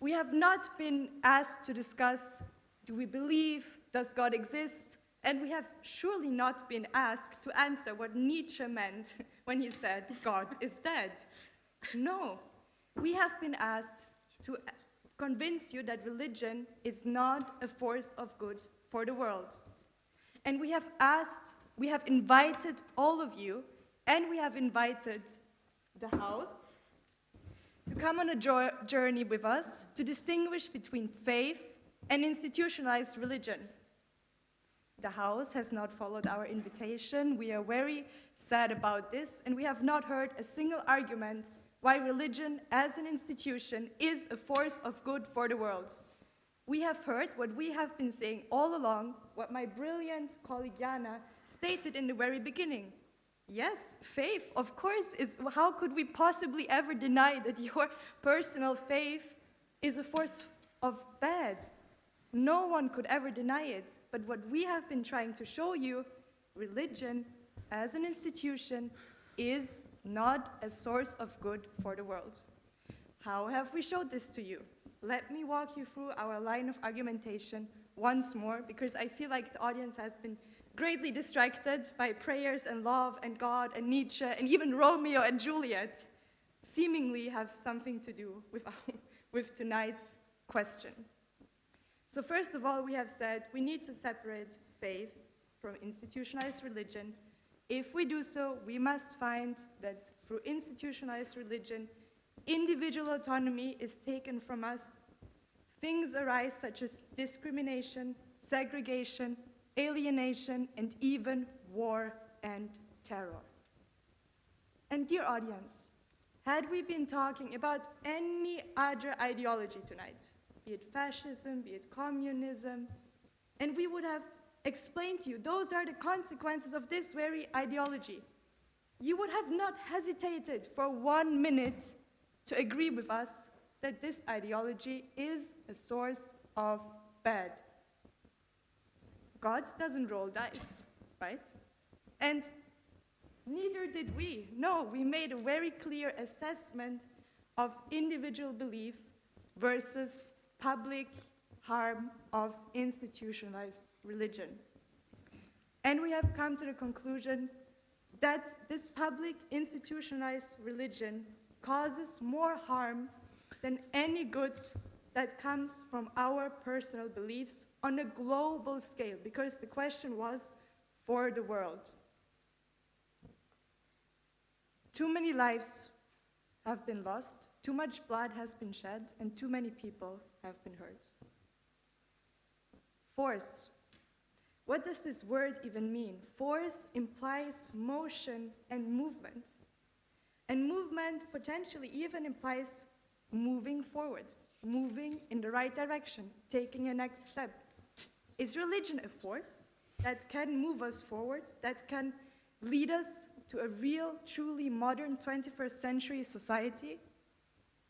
We have not been asked to discuss, do we believe, does God exist? And we have surely not been asked to answer what Nietzsche meant when he said, God is dead. No, we have been asked to convince you that religion is not a force of good for the world. And we have invited all of you, and we have invited the house to come on a journey with us to distinguish between faith and institutionalized religion. The house has not followed our invitation. We are very sad about this, and we have not heard a single argument why religion as an institution is a force of good for the world. We have heard what we have been saying all along, what my brilliant colleague Yana stated in the very beginning. Yes, faith, of course, how could we possibly ever deny that your personal faith is a force of bad? No one could ever deny it. But what we have been trying to show you, religion as an institution is not a source of good for the world. How have we showed this to you? Let me walk you through our line of argumentation once more, because I feel like the audience has been greatly distracted by prayers and love and God and Nietzsche and even Romeo and Juliet, seemingly have something to do with tonight's question. So first of all, we have said we need to separate faith from institutionalized religion. If we do so, we must find that through institutionalized religion, individual autonomy is taken from us. Things arise such as discrimination, segregation, alienation, and even war and terror. And dear audience, had we been talking about any other ideology tonight, be it fascism, be it communism, and we would have explained to you, those are the consequences of this very ideology, you would have not hesitated for 1 minute to agree with us that this ideology is a source of bad. God doesn't roll dice, right? And neither did we. No, we made a very clear assessment of individual belief versus public harm of institutionalized religion. And we have come to the conclusion that this public institutionalized religion causes more harm than any good that comes from our personal beliefs on a global scale, because the question was for the world. Too many lives have been lost, too much blood has been shed, and too many people have been hurt. Force. What does this word even mean? Force implies motion and movement. And movement potentially even implies moving forward, moving in the right direction, taking a next step. Is religion a force that can move us forward, that can lead us to a real, truly modern 21st century society?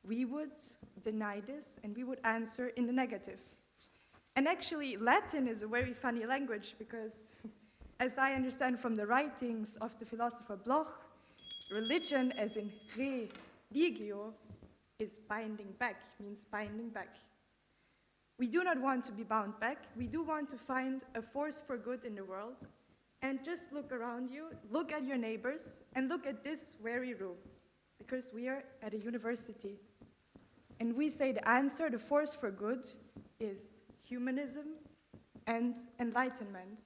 We would deny this, and we would answer in the negative. And actually, Latin is a very funny language because, as I understand from the writings of the philosopher Bloch, religion, as in religio, is binding back, means binding back. We do not want to be bound back. We do want to find a force for good in the world. And just look around you, look at your neighbors, and look at this very room, because we are at a university. And we say the answer, the force for good, is humanism and enlightenment.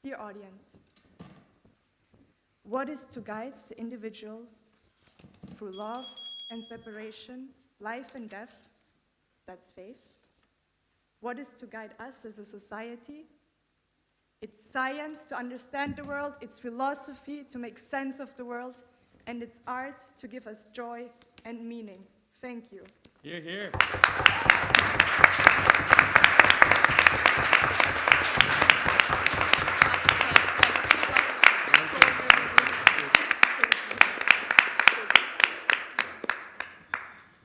Dear audience, what is to guide the individual through love and separation, life and death? That's faith. What is to guide us as a society? It's science to understand the world, it's philosophy to make sense of the world, and it's art to give us joy and meaning. Thank you. Hear, hear.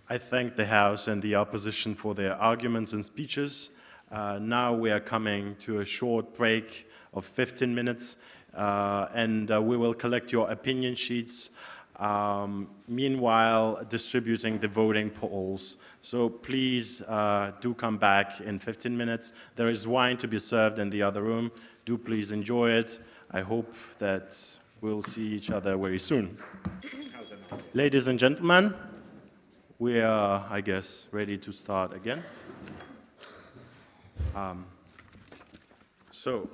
I thank the House and the opposition for their arguments and speeches. Now we are coming to a short break of 15 minutes, and we will collect your opinion sheets Meanwhile, distributing the voting polls. So please do come back in 15 minutes. There is wine to be served in the other room. Do please enjoy it. I hope that we'll see each other very soon. Ladies and gentlemen, we are, I guess, ready to start again. So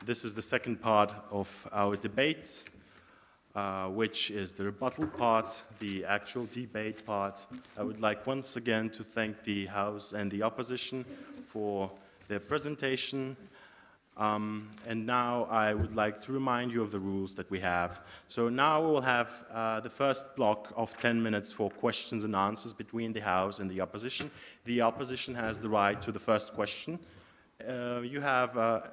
this is the second part of our debate, which is the rebuttal part, the actual debate part. I would like once again to thank the House and the opposition for their presentation. And now I would like to remind you of the rules that we have. So now we will have the first block of 10 minutes for questions and answers between the House and the opposition. The opposition has the right to the first question. You have a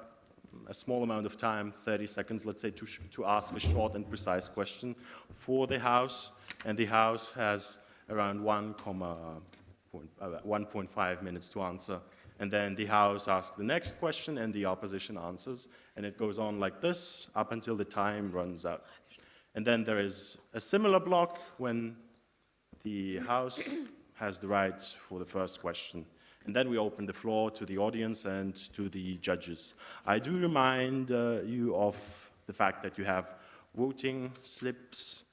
small amount of time, 30 seconds, let's say, to ask a short and precise question for the House, and the House has around 1.5 minutes to answer. And then the House asks the next question, and the opposition answers, and it goes on like this up until the time runs out. And then there is a similar block when the House has the right for the first question. And then we open the floor to the audience and to the judges. I do remind you of the fact that you have voting slips.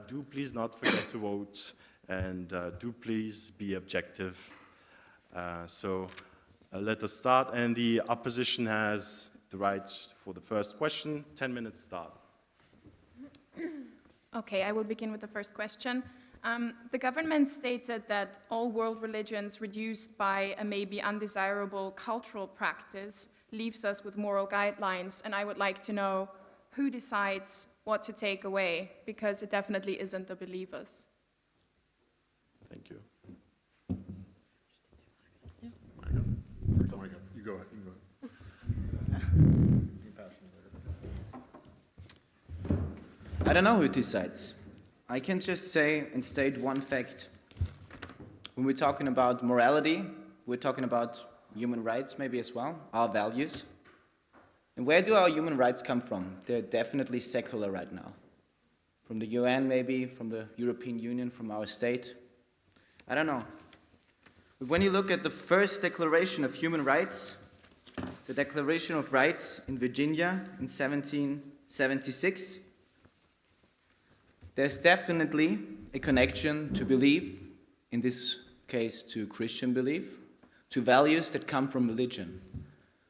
Do please not forget to vote, and do please be objective. So let us start, and the opposition has the right for the first question. 10 minutes start. Okay, I will begin with the first question. The government stated that all world religions reduced by a maybe undesirable cultural practice leaves us with moral guidelines, and I would like to know who decides what to take away, because it definitely isn't the believers. Thank you. You go ahead. I don't know who decides. I can just say and state one fact. When we're talking about morality, we're talking about human rights maybe as well, our values. And where do our human rights come from? They're definitely secular right now. From the UN maybe, from the European Union, from our state. I don't know. But when you look at the first Declaration of Human Rights, the Declaration of Rights in Virginia in 1776, there's definitely a connection to belief, in this case to Christian belief, to values that come from religion.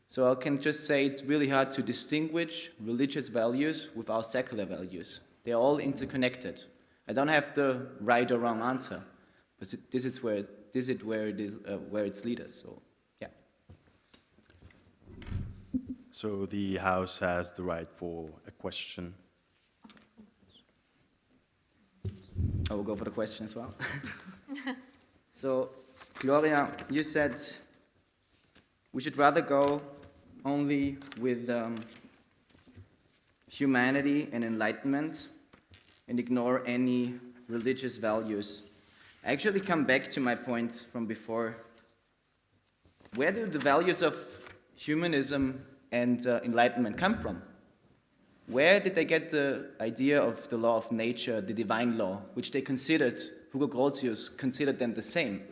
So I can just say it's really hard to distinguish religious values with our secular values. They're all interconnected. I don't have the right or wrong answer, but this is where it's lead us. So, yeah. So the House has the right for a question. I will go for the question as well. So, Gloria, you said we should rather go only with humanity and enlightenment and ignore any religious values. I actually come back to my point from before. Where do the values of humanism and enlightenment come from? Where did they get the idea of the law of nature, the divine law, which they considered, Hugo Grotius considered them the same?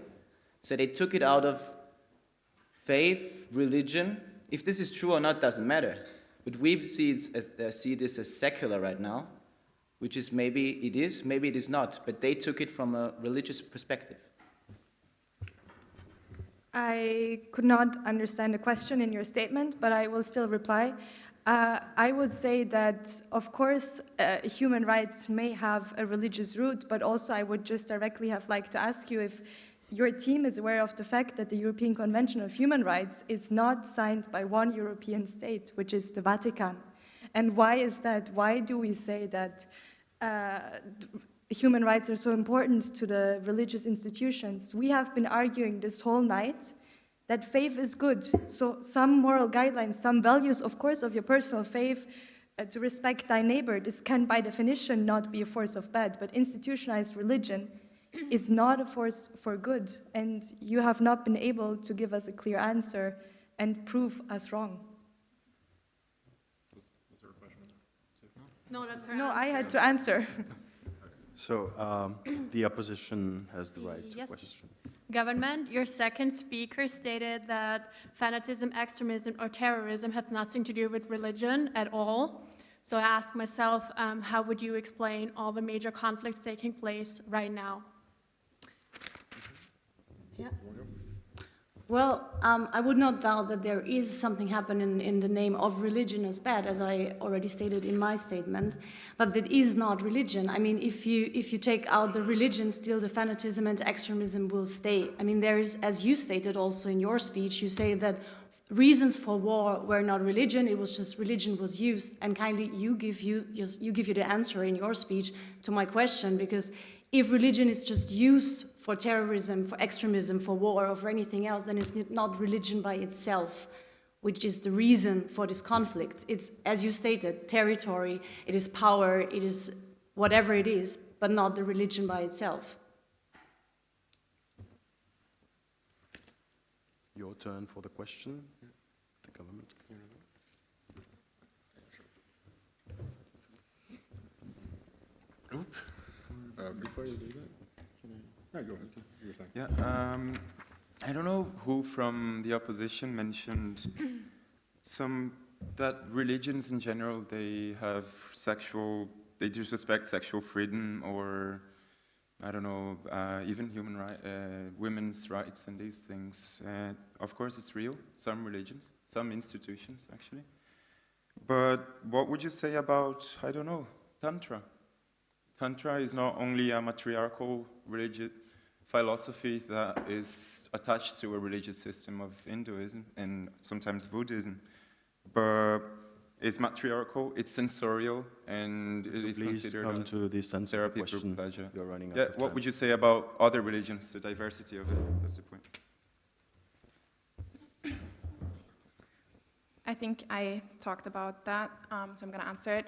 So they took it out of faith, religion. If this is true or not doesn't matter. But we see this as secular right now, which is maybe it is not. But they took it from a religious perspective. I could not understand the question in your statement, but I will still reply. I would say that, of course, human rights may have a religious root, but also I would just directly have liked to ask you if your team is aware of the fact that the European Convention of Human Rights is not signed by one European state, which is the Vatican. And why is that? Why do we say that human rights are so important to the religious institutions? We have been arguing this whole night that faith is good. So some moral guidelines, some values, of course, of your personal faith, to respect thy neighbor, this can by definition not be a force of bad, but institutionalized religion is not a force for good, and you have not been able to give us a clear answer and prove us wrong. No, that's her No, answer. I had to answer. So the opposition has the right to Yes. question. Government, your second speaker stated that fanatism, extremism, or terrorism has nothing to do with religion at all. So I ask myself, how would you explain all the major conflicts taking place right now? Yeah. Well, I would not doubt that there is something happening in the name of religion as bad, as I already stated in my statement, but that is not religion. I mean, if you take out the religion, still the fanatism and extremism will stay. I mean, there is, as you stated also in your speech, you say that reasons for war were not religion, it was just religion was used, and kindly you give you the answer in your speech to my question, because if religion is just used for terrorism, for extremism, for war, or for anything else, then it's not religion by itself, which is the reason for this conflict. It's, as you stated, territory, it is power, it is whatever it is, but not the religion by itself. Your turn for the question, the government. Before you do that, can I? Yeah, go ahead. Do your thing. Yeah, I don't know who from the opposition mentioned that religions in general, they disrespect sexual freedom, or I don't know, even women's rights and these things. Of course, it's real. Some religions, some institutions, actually. But what would you say about, I don't know, Tantra? Tantra is not only a matriarchal religious philosophy that is attached to a religious system of Hinduism and sometimes Buddhism, but it's matriarchal, it's sensorial, and it is considered come to the sense therapy of the through question. pleasure. You're running out Yeah, of what time. would you say about other religions, the diversity of it? That's the point. I think I talked about that, so I'm going to answer it.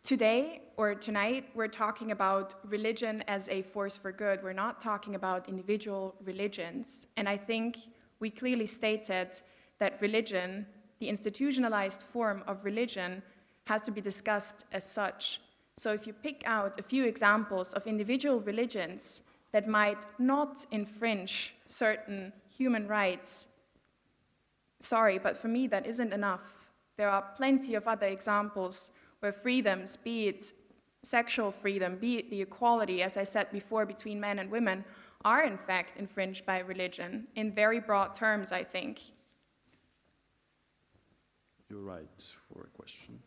Today or tonight, we're talking about religion as a force for good. We're not talking about individual religions. And I think we clearly stated that religion, the institutionalized form of religion, has to be discussed as such. So if you pick out a few examples of individual religions that might not infringe certain human rights, sorry, but for me that isn't enough. There are plenty of other examples where freedoms, be it sexual freedom, be it the equality, as I said before, between men and women, are in fact infringed by religion, in very broad terms, I think. You're right for a question.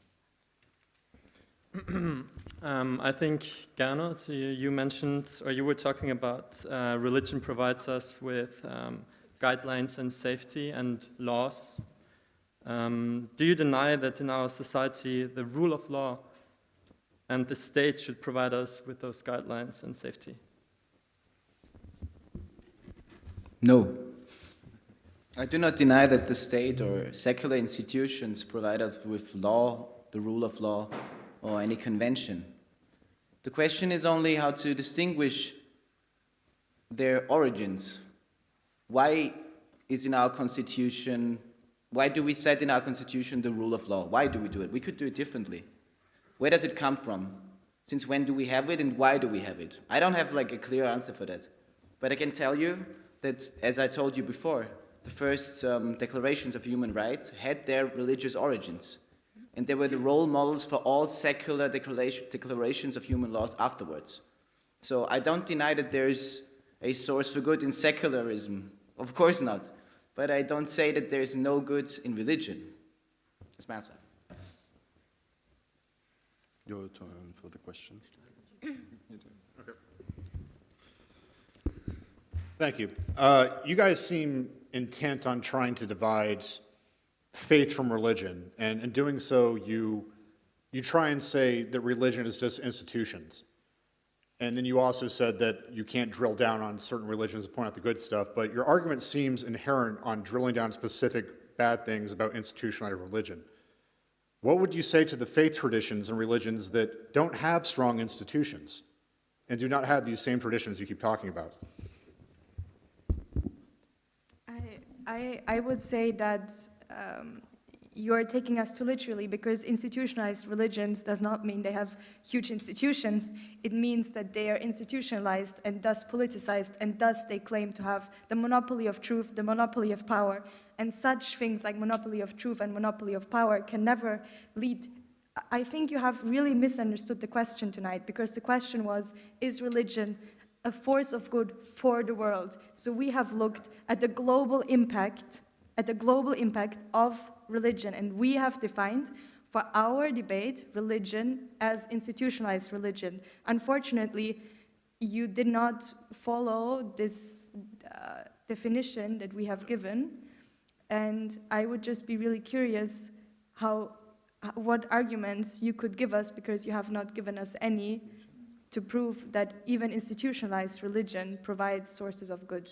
I think, Gernot, you mentioned, or you were talking about religion provides us with guidelines and safety and laws. Do you deny that in our society the rule of law and the state should provide us with those guidelines and safety? No. I do not deny that the state or secular institutions provide us with law, the rule of law, or any convention. The question is only how to distinguish their origins. Why is in our constitution, why do we set in our constitution the rule of law? Why do we do it? We could do it differently. Where does it come from? Since when do we have it and why do we have it? I don't have like a clear answer for that. But I can tell you that, as I told you before, the first declarations of human rights had their religious origins. And they were the role models for all secular declarations of human laws afterwards. So I don't deny that there's a source for good in secularism. Of course not. But I don't say that there's no good in religion. That's my answer. Your turn for the question. Okay. Thank you. You guys seem intent on trying to divide faith from religion, and in doing so, you try and say that religion is just institutions. And then you also said that you can't drill down on certain religions to point out the good stuff, but your argument seems inherent on drilling down specific bad things about institutionalized religion. What would you say to the faith traditions and religions that don't have strong institutions and do not have these same traditions you keep talking about? I would say that you're taking us too literally, because institutionalized religions does not mean they have huge institutions. It means that they are institutionalized and thus politicized, and thus they claim to have the monopoly of truth, the monopoly of power. And such things like monopoly of truth and monopoly of power can never lead. I think you have really misunderstood the question tonight, because the question was, is religion a force of good for the world? So we have looked at the global impact, of religion, and we have defined for our debate religion as institutionalized religion. Unfortunately, you did not follow this definition that we have given, and I would just be really curious what arguments you could give us, because you have not given us any, to prove that even institutionalized religion provides sources of good.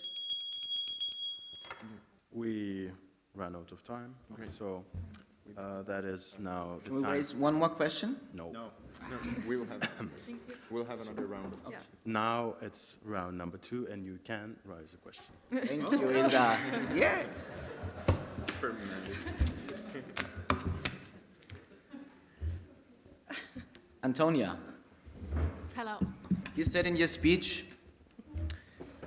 We ran out of time, so that is now the Can we time. raise one more question? No. No, we'll have another round of questions. Now it's round number 2, and you can raise a question. Thank you, Ilda. Yeah. Antonia, Hello. you said in your speech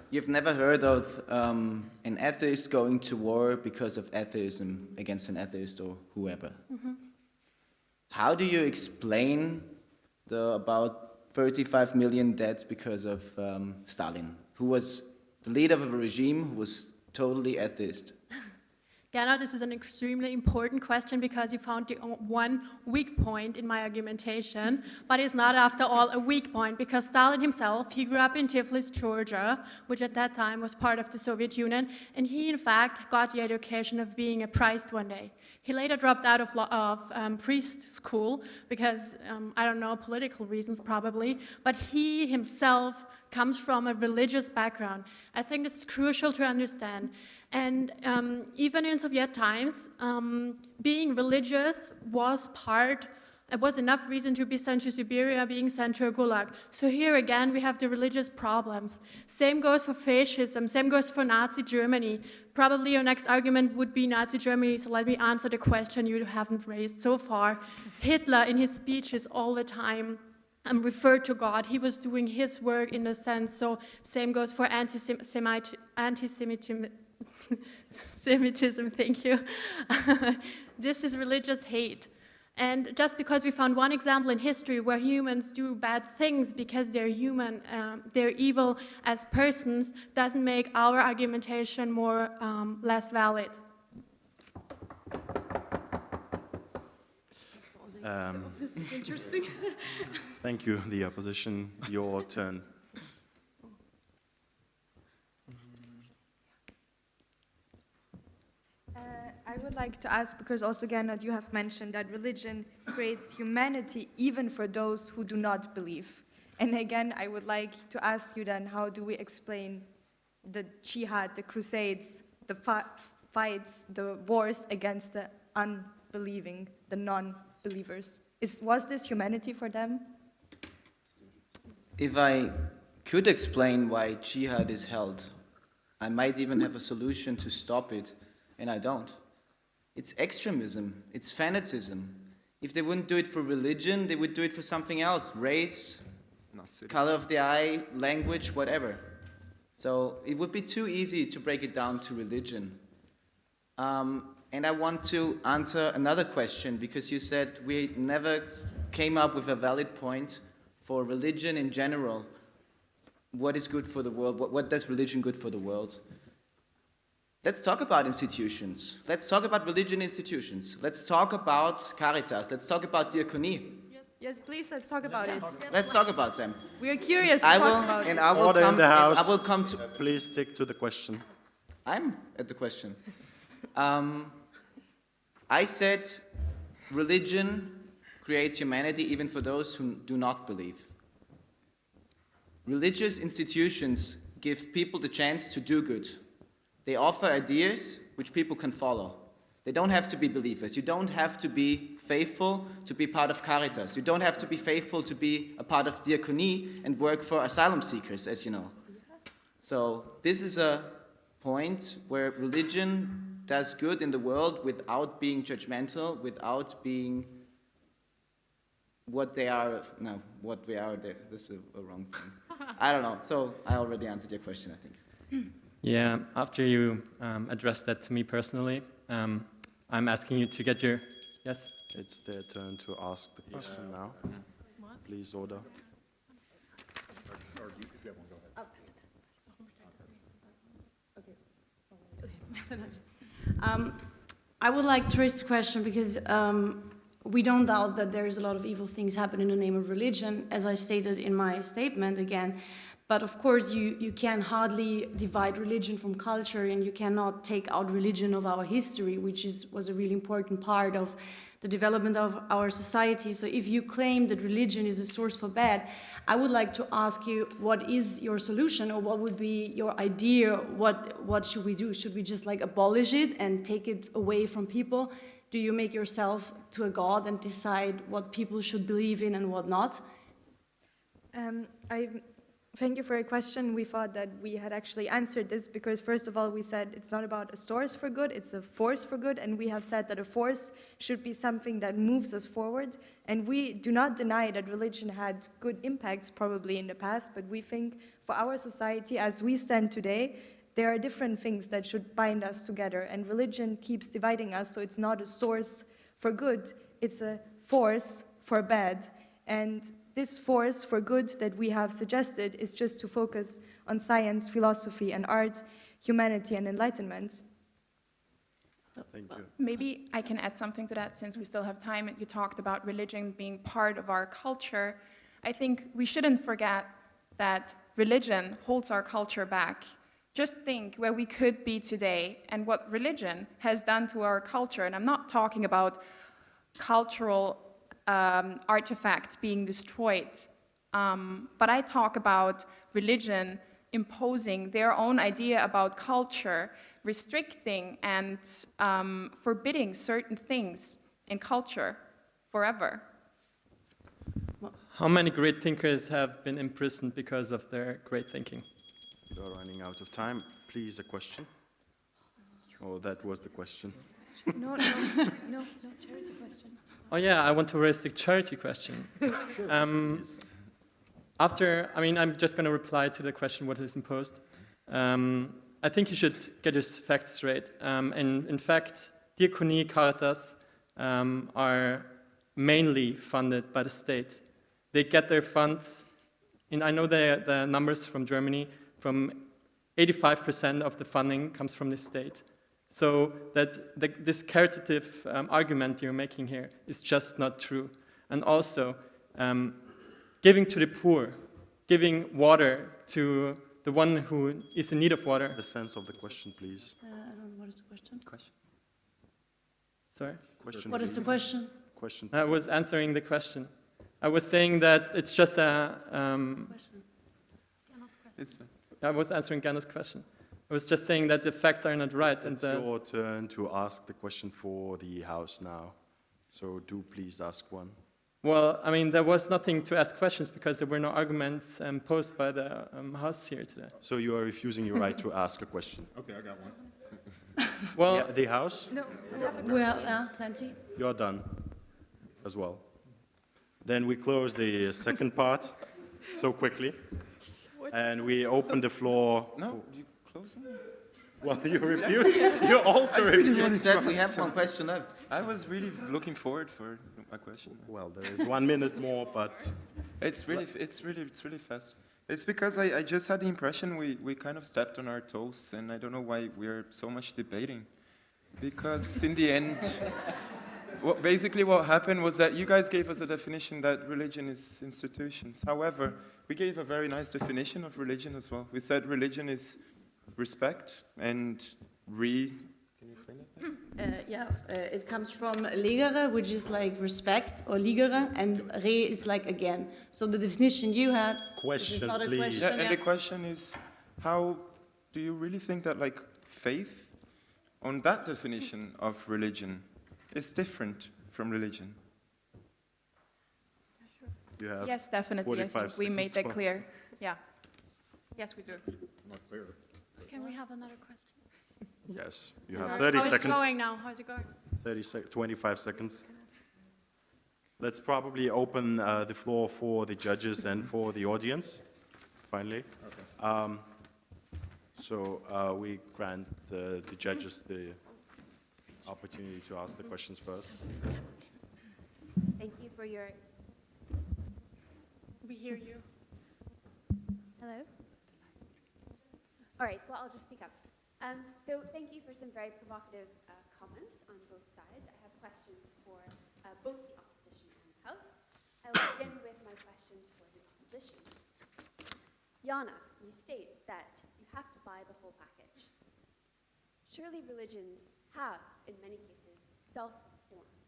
you've never heard of an atheist going to war because of atheism against an atheist or whoever. How do you explain the about 35 million deaths because of Stalin, who was the leader of a regime who was totally atheist? Yana, this is an extremely important question, because you found the one weak point in my argumentation, but it's not after all a weak point, because Stalin himself, he grew up in Tiflis, Georgia, which at that time was part of the Soviet Union, and he in fact got the education of being a priest one day. He later dropped out of priest school because, I don't know, political reasons probably, but he himself comes from a religious background. I think this is crucial to understand. And even in Soviet times, being religious was enough reason to be sent to Siberia, being sent to a gulag. So here again, we have the religious problems. Same goes for fascism, same goes for Nazi Germany. Probably your next argument would be Nazi Germany, so let me answer the question you haven't raised so far. Hitler, in his speeches all the time, referred to God. He was doing his work in a sense, so same goes for anti-Semitism. Semitism, thank you. This is religious hate. And just because we found one example in history where humans do bad things because they're human, they're evil as persons, doesn't make our argumentation less valid. This is interesting. Thank you, the opposition. Your turn. I would like to ask, because also Gernot, you have mentioned that religion creates humanity even for those who do not believe. And again, I would like to ask you then, how do we explain the jihad, the crusades, the fights, the wars against the unbelieving, the non-believers? Was this humanity for them? If I could explain why jihad is held, I might even have a solution to stop it, and I don't. It's extremism, it's fanatism. If they wouldn't do it for religion, they would do it for something else, race, color of the eye, language, whatever. So it would be too easy to break it down to religion. And I want to answer another question, because you said we never came up with a valid point for religion in general. What is good for the world? What does religion good for the world? Let's talk about institutions. Let's talk about religion institutions. Let's talk about Caritas. Let's talk about diaconia. Yes, please, let's talk about it. Let's talk about them. We are curious to talk about it. I will Order in the house. I will come to... Please stick to the question. I'm at the question. I said religion creates humanity even for those who do not believe. Religious institutions give people the chance to do good. They offer ideas which people can follow. They don't have to be believers. You don't have to be faithful to be part of Caritas. You don't have to be faithful to be a part of diaconia and work for asylum seekers, as you know. So this is a point where religion does good in the world without being judgmental, without being what they are. No, what we are, this is a wrong thing. I don't know. So I already answered your question, I think. Yeah, after you addressed that to me personally, I'm asking you to get your, yes? It's their turn to ask the question now. Please order. I would like to raise the question because we don't doubt that there is a lot of evil things happen in the name of religion, as I stated in my statement again. But of course, you can hardly divide religion from culture, and you cannot take out religion of our history, which was a really important part of the development of our society. So if you claim that religion is a source for bad, I would like to ask you, what is your solution, or what would be your idea? What should we do? Should we just like abolish it and take it away from people? Do you make yourself to a god and decide what people should believe in and what not? Thank you for your question. We thought that we had actually answered this because, first of all, we said it's not about a source for good, it's a force for good, and we have said that a force should be something that moves us forward. And we do not deny that religion had good impacts probably in the past, but we think for our society as we stand today, there are different things that should bind us together, and religion keeps dividing us, so it's not a source for good, it's a force for bad. And this force for good that we have suggested is just to focus on science, philosophy, and art, humanity, and enlightenment. Thank you. Maybe I can add something to that since we still have time. You talked about religion being part of our culture. I think we shouldn't forget that religion holds our culture back. Just think where we could be today and what religion has done to our culture. And I'm not talking about cultural artifacts being destroyed. But I talk about religion imposing their own idea about culture, restricting and forbidding certain things in culture forever. How many great thinkers have been imprisoned because of their great thinking? You're running out of time. Please, a question. Oh, that was the question. No, charity question. Oh yeah, I want to raise the charity question. I'm just going to reply to the question what is imposed. I think you should get your facts straight. And in fact, Diakonie, Caritas are mainly funded by the state. They get their funds, and I know the numbers from Germany, from 85% of the funding comes from the state. So that this caritative argument you're making here is just not true. And also, giving to the poor, giving water to the one who is in need of water. The sense of the question, please. I don't know, what is the question? Sorry? Question, What is the question? Question. I was answering the question. I was saying that it's just a... I was answering Gernot's question. I was just saying that the facts are not right. It's your turn to ask the question for the House now. So do please ask one. Well, I mean, there was nothing to ask questions because there were no arguments posed by the House here today. So you are refusing your right to ask a question? Okay, I got one. Well, yeah, the House? No, Well, plenty. You're done as well. Then we close the second part so quickly. And we open the floor. No, you close it? Well, you refuse. You also refuse. You just said we have one question left. I was really looking forward for a question. Well, there is 1 minute more, but It's really fast. It's because I just had the impression we kind of stepped on our toes, and I don't know why we're so much debating. Because in the end, basically what happened was that you guys gave us a definition that religion is institutions. However, we gave a very nice definition of religion as well. We said religion is respect and Can you explain that? It comes from legere, which is like respect, or ligere, and re is like again. So the definition you had Question, is not a please. question. Yeah, and the question is, how do you really think that like faith on that definition of religion is different from religion? you have Yes, definitely. I 45 think we made that seconds. clear. Yeah. Yes, we do. Not clear. Can we have another question? Yes, you have 30 How's it seconds. going now? How's it going? 25 seconds. Let's probably open the floor for the judges and for the audience, finally. Okay. We grant the judges the opportunity to ask the questions first. Thank you for your... We hear you. Hello? All right, well, I'll just speak up. So thank you for some very provocative comments on both sides. I have questions for both the opposition and the House. I will begin with my questions for the opposition. Yana, you state that you have to buy the whole package. Surely religions have, in many cases, self-reformed.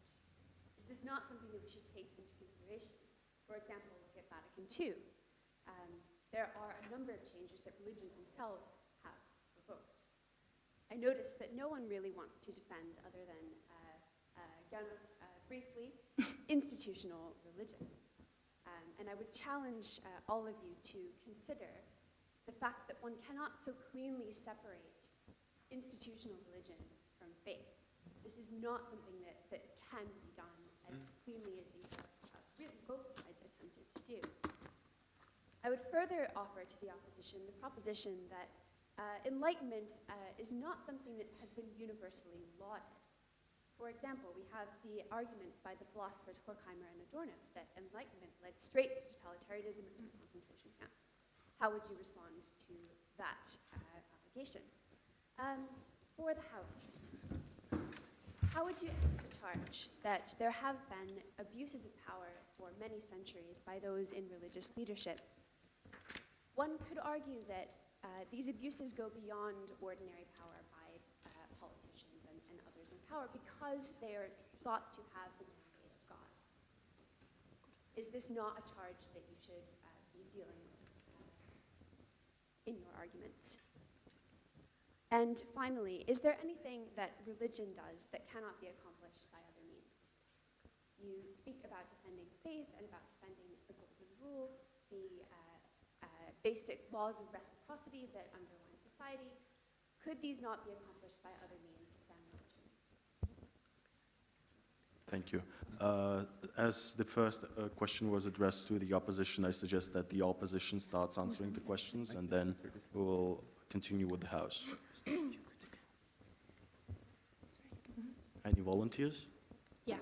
Is this not something that we should take into consideration? For example, look at Vatican II. There are a number of changes that religions themselves have provoked. I noticed that no one really wants to defend, other than briefly, institutional religion. And I would challenge all of you to consider the fact that one cannot so cleanly separate institutional religion from faith. This is not something that can be done as cleanly as you have really both sides attempted to do. I would further offer to the opposition the proposition that Enlightenment is not something that has been universally lauded. For example, we have the arguments by the philosophers Horkheimer and Adorno that Enlightenment led straight to totalitarianism and concentration camps. How would you respond to that allegation? For the House, how would you answer the charge that there have been abuses of power for many centuries by those in religious leadership? One could argue that these abuses go beyond ordinary power by politicians and others in power because they are thought to have the mandate of God. Is this not a charge that you should be dealing with in your arguments? And finally, is there anything that religion does that cannot be accomplished by other means? You speak about defending faith and about defending the golden rule, the basic laws of reciprocity that underline society. Could these not be accomplished by other means than religion? Thank you. As the first question was addressed to the opposition, I suggest that the opposition starts answering the questions, and then we will continue with the House. Any volunteers? Yeah.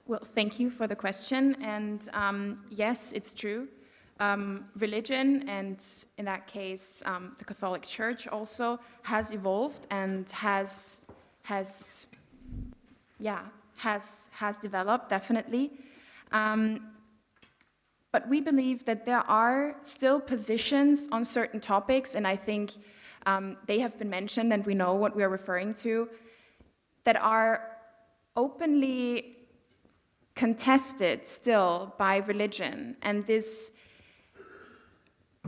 Well, thank you for the question. And yes, it's true. Religion, and in that case, the Catholic Church also has evolved and has developed, definitely. But we believe that there are still positions on certain topics, and I think they have been mentioned, and we know what we are referring to, that are openly contested still by religion. And this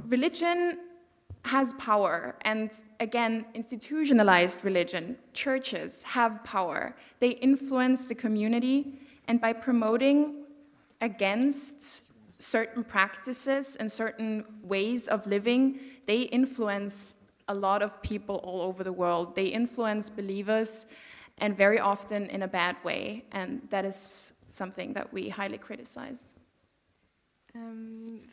religion has power, and again, institutionalized religion, churches have power. They influence the community, and by promoting against certain practices and certain ways of living, they influence a lot of people all over the world. They influence believers, and very often in a bad way, and that is something that we highly criticize.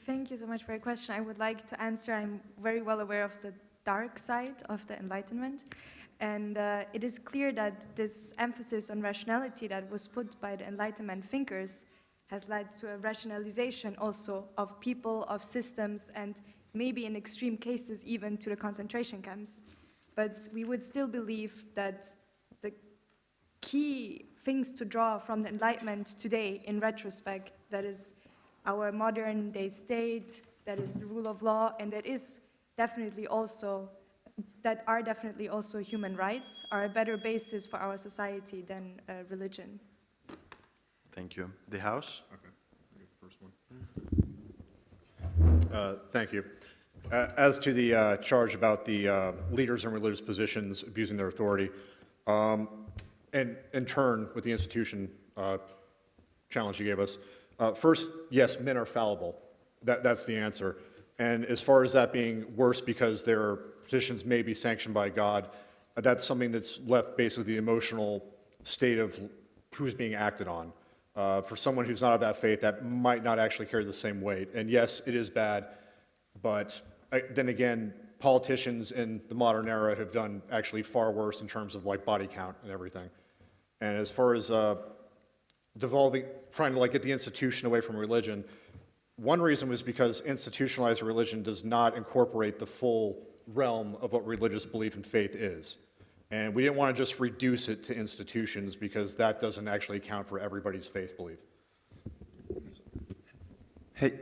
Thank you so much for your question. I would like to answer. I'm very well aware of the dark side of the Enlightenment. And it is clear that this emphasis on rationality that was put by the Enlightenment thinkers has led to a rationalization also of people, of systems, and maybe in extreme cases even to the concentration camps. But we would still believe that the key things to draw from the Enlightenment today, in retrospect, that is our modern day state, that is the rule of law, and that are definitely also human rights, are a better basis for our society than religion. Thank you. The House? Okay, I get the first one. Thank you. As to the charge about the leaders in religious positions abusing their authority, and in turn, with the institution challenge you gave us, first, yes, men are fallible. That's the answer. And as far as that being worse because their petitions may be sanctioned by God, that's something that's left basically the emotional state of who's being acted on. For someone who's not of that faith, that might not actually carry the same weight. And yes, it is bad, but then again, politicians in the modern era have done actually far worse in terms of like body count and everything. And as far as trying to like get the institution away from religion, one reason was because institutionalized religion does not incorporate the full realm of what religious belief and faith is. And we didn't want to just reduce it to institutions because that doesn't actually account for everybody's faith belief. Hey,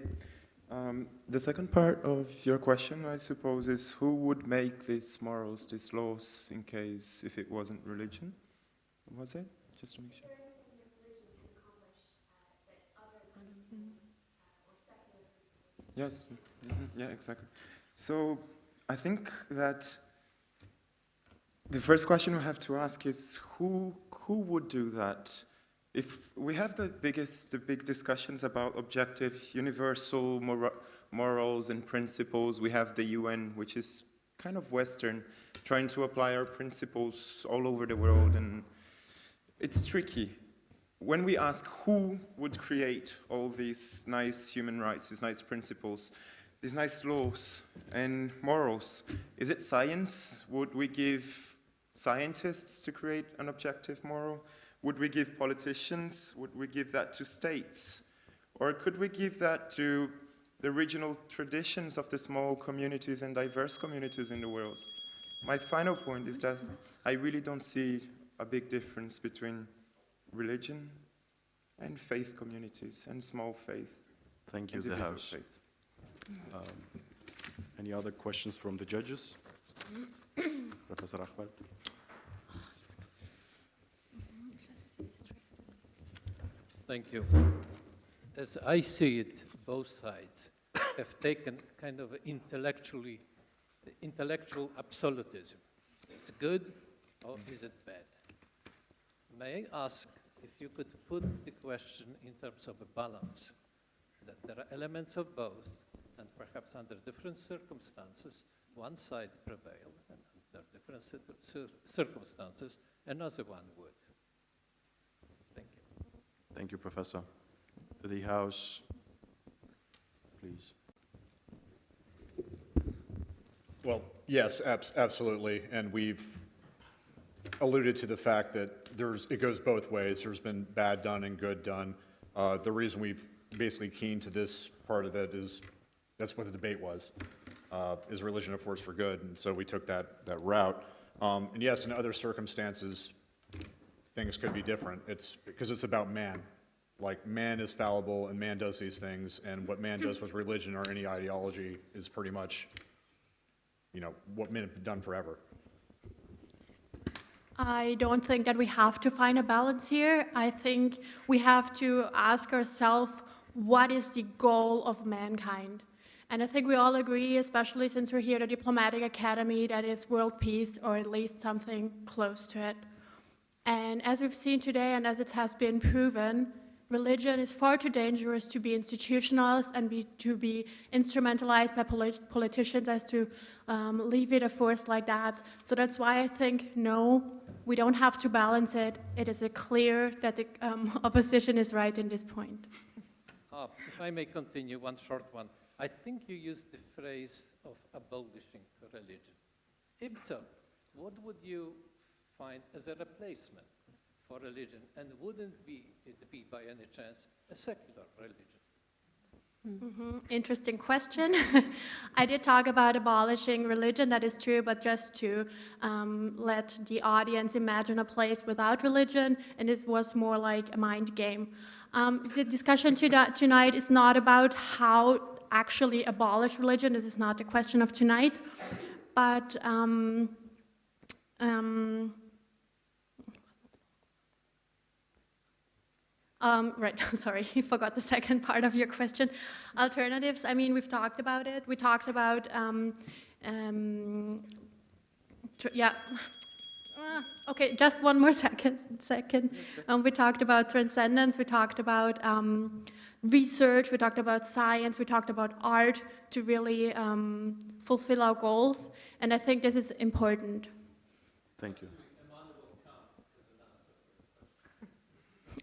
the second part of your question, I suppose, is who would make these morals, these laws, in case if it wasn't religion? Was it? Just to make sure. Yes, yeah, exactly. So I think that the first question we have to ask is who would do that? If we have the big discussions about objective, universal morals and principles, we have the UN, which is kind of Western, trying to apply our principles all over the world, and it's tricky. When we ask who would create all these nice human rights, these nice principles, these nice laws and morals, is it science? Would we give scientists to create an objective moral? Would we give politicians? Would we give that to states? Or could we give that to the regional traditions of the small communities and diverse communities in the world? My final point is that I really don't see a big difference between religion and faith communities and small faith. Thank you, the House. Any other questions from the judges? Professor Ahmed? Thank you. As I see it, both sides have taken kind of intellectual absolutism. Is it good or is it bad? May I ask if you could put the question in terms of a balance, that there are elements of both, and perhaps under different circumstances, one side prevail, and under different circumstances, another one would. Thank you. Thank you, Professor. The House, please. Well, yes, absolutely, and we've alluded to the fact that it goes both ways. There's been bad done and good done. The reason we've basically keen to this part of it is that's what the debate was. Is religion a force for good? And so we took that route. And yes, in other circumstances, things could be different. It's because it's about man. Like, man is fallible and man does these things, and what man does with religion or any ideology is pretty much, what men have done forever. I don't think that we have to find a balance here. I think we have to ask ourselves, what is the goal of mankind? And I think we all agree, especially since we're here at the Diplomatic Academy, that is world peace, or at least something close to it. And as we've seen today, and as it has been proven, religion is far too dangerous to be institutionalized and to be instrumentalized by politicians as to leave it a force like that. So that's why I think, no, we don't have to balance it. It is clear that the opposition is right in this point. If I may continue, one short one. I think you used the phrase of abolishing religion. If so, what would you find as a replacement for religion, and wouldn't it be by any chance a secular religion? Mm-hmm. Interesting question. I did talk about abolishing religion, that is true, but just to let the audience imagine a place without religion, and this was more like a mind game. The discussion tonight is not about how actually abolish religion. This is not the question of tonight, but right, sorry, I forgot the second part of your question. Alternatives, I mean, we've talked about it. We talked about, yeah. Okay, just one more second. We talked about transcendence, we talked about research, we talked about science, we talked about art to really fulfill our goals, and I think this is important. Thank you.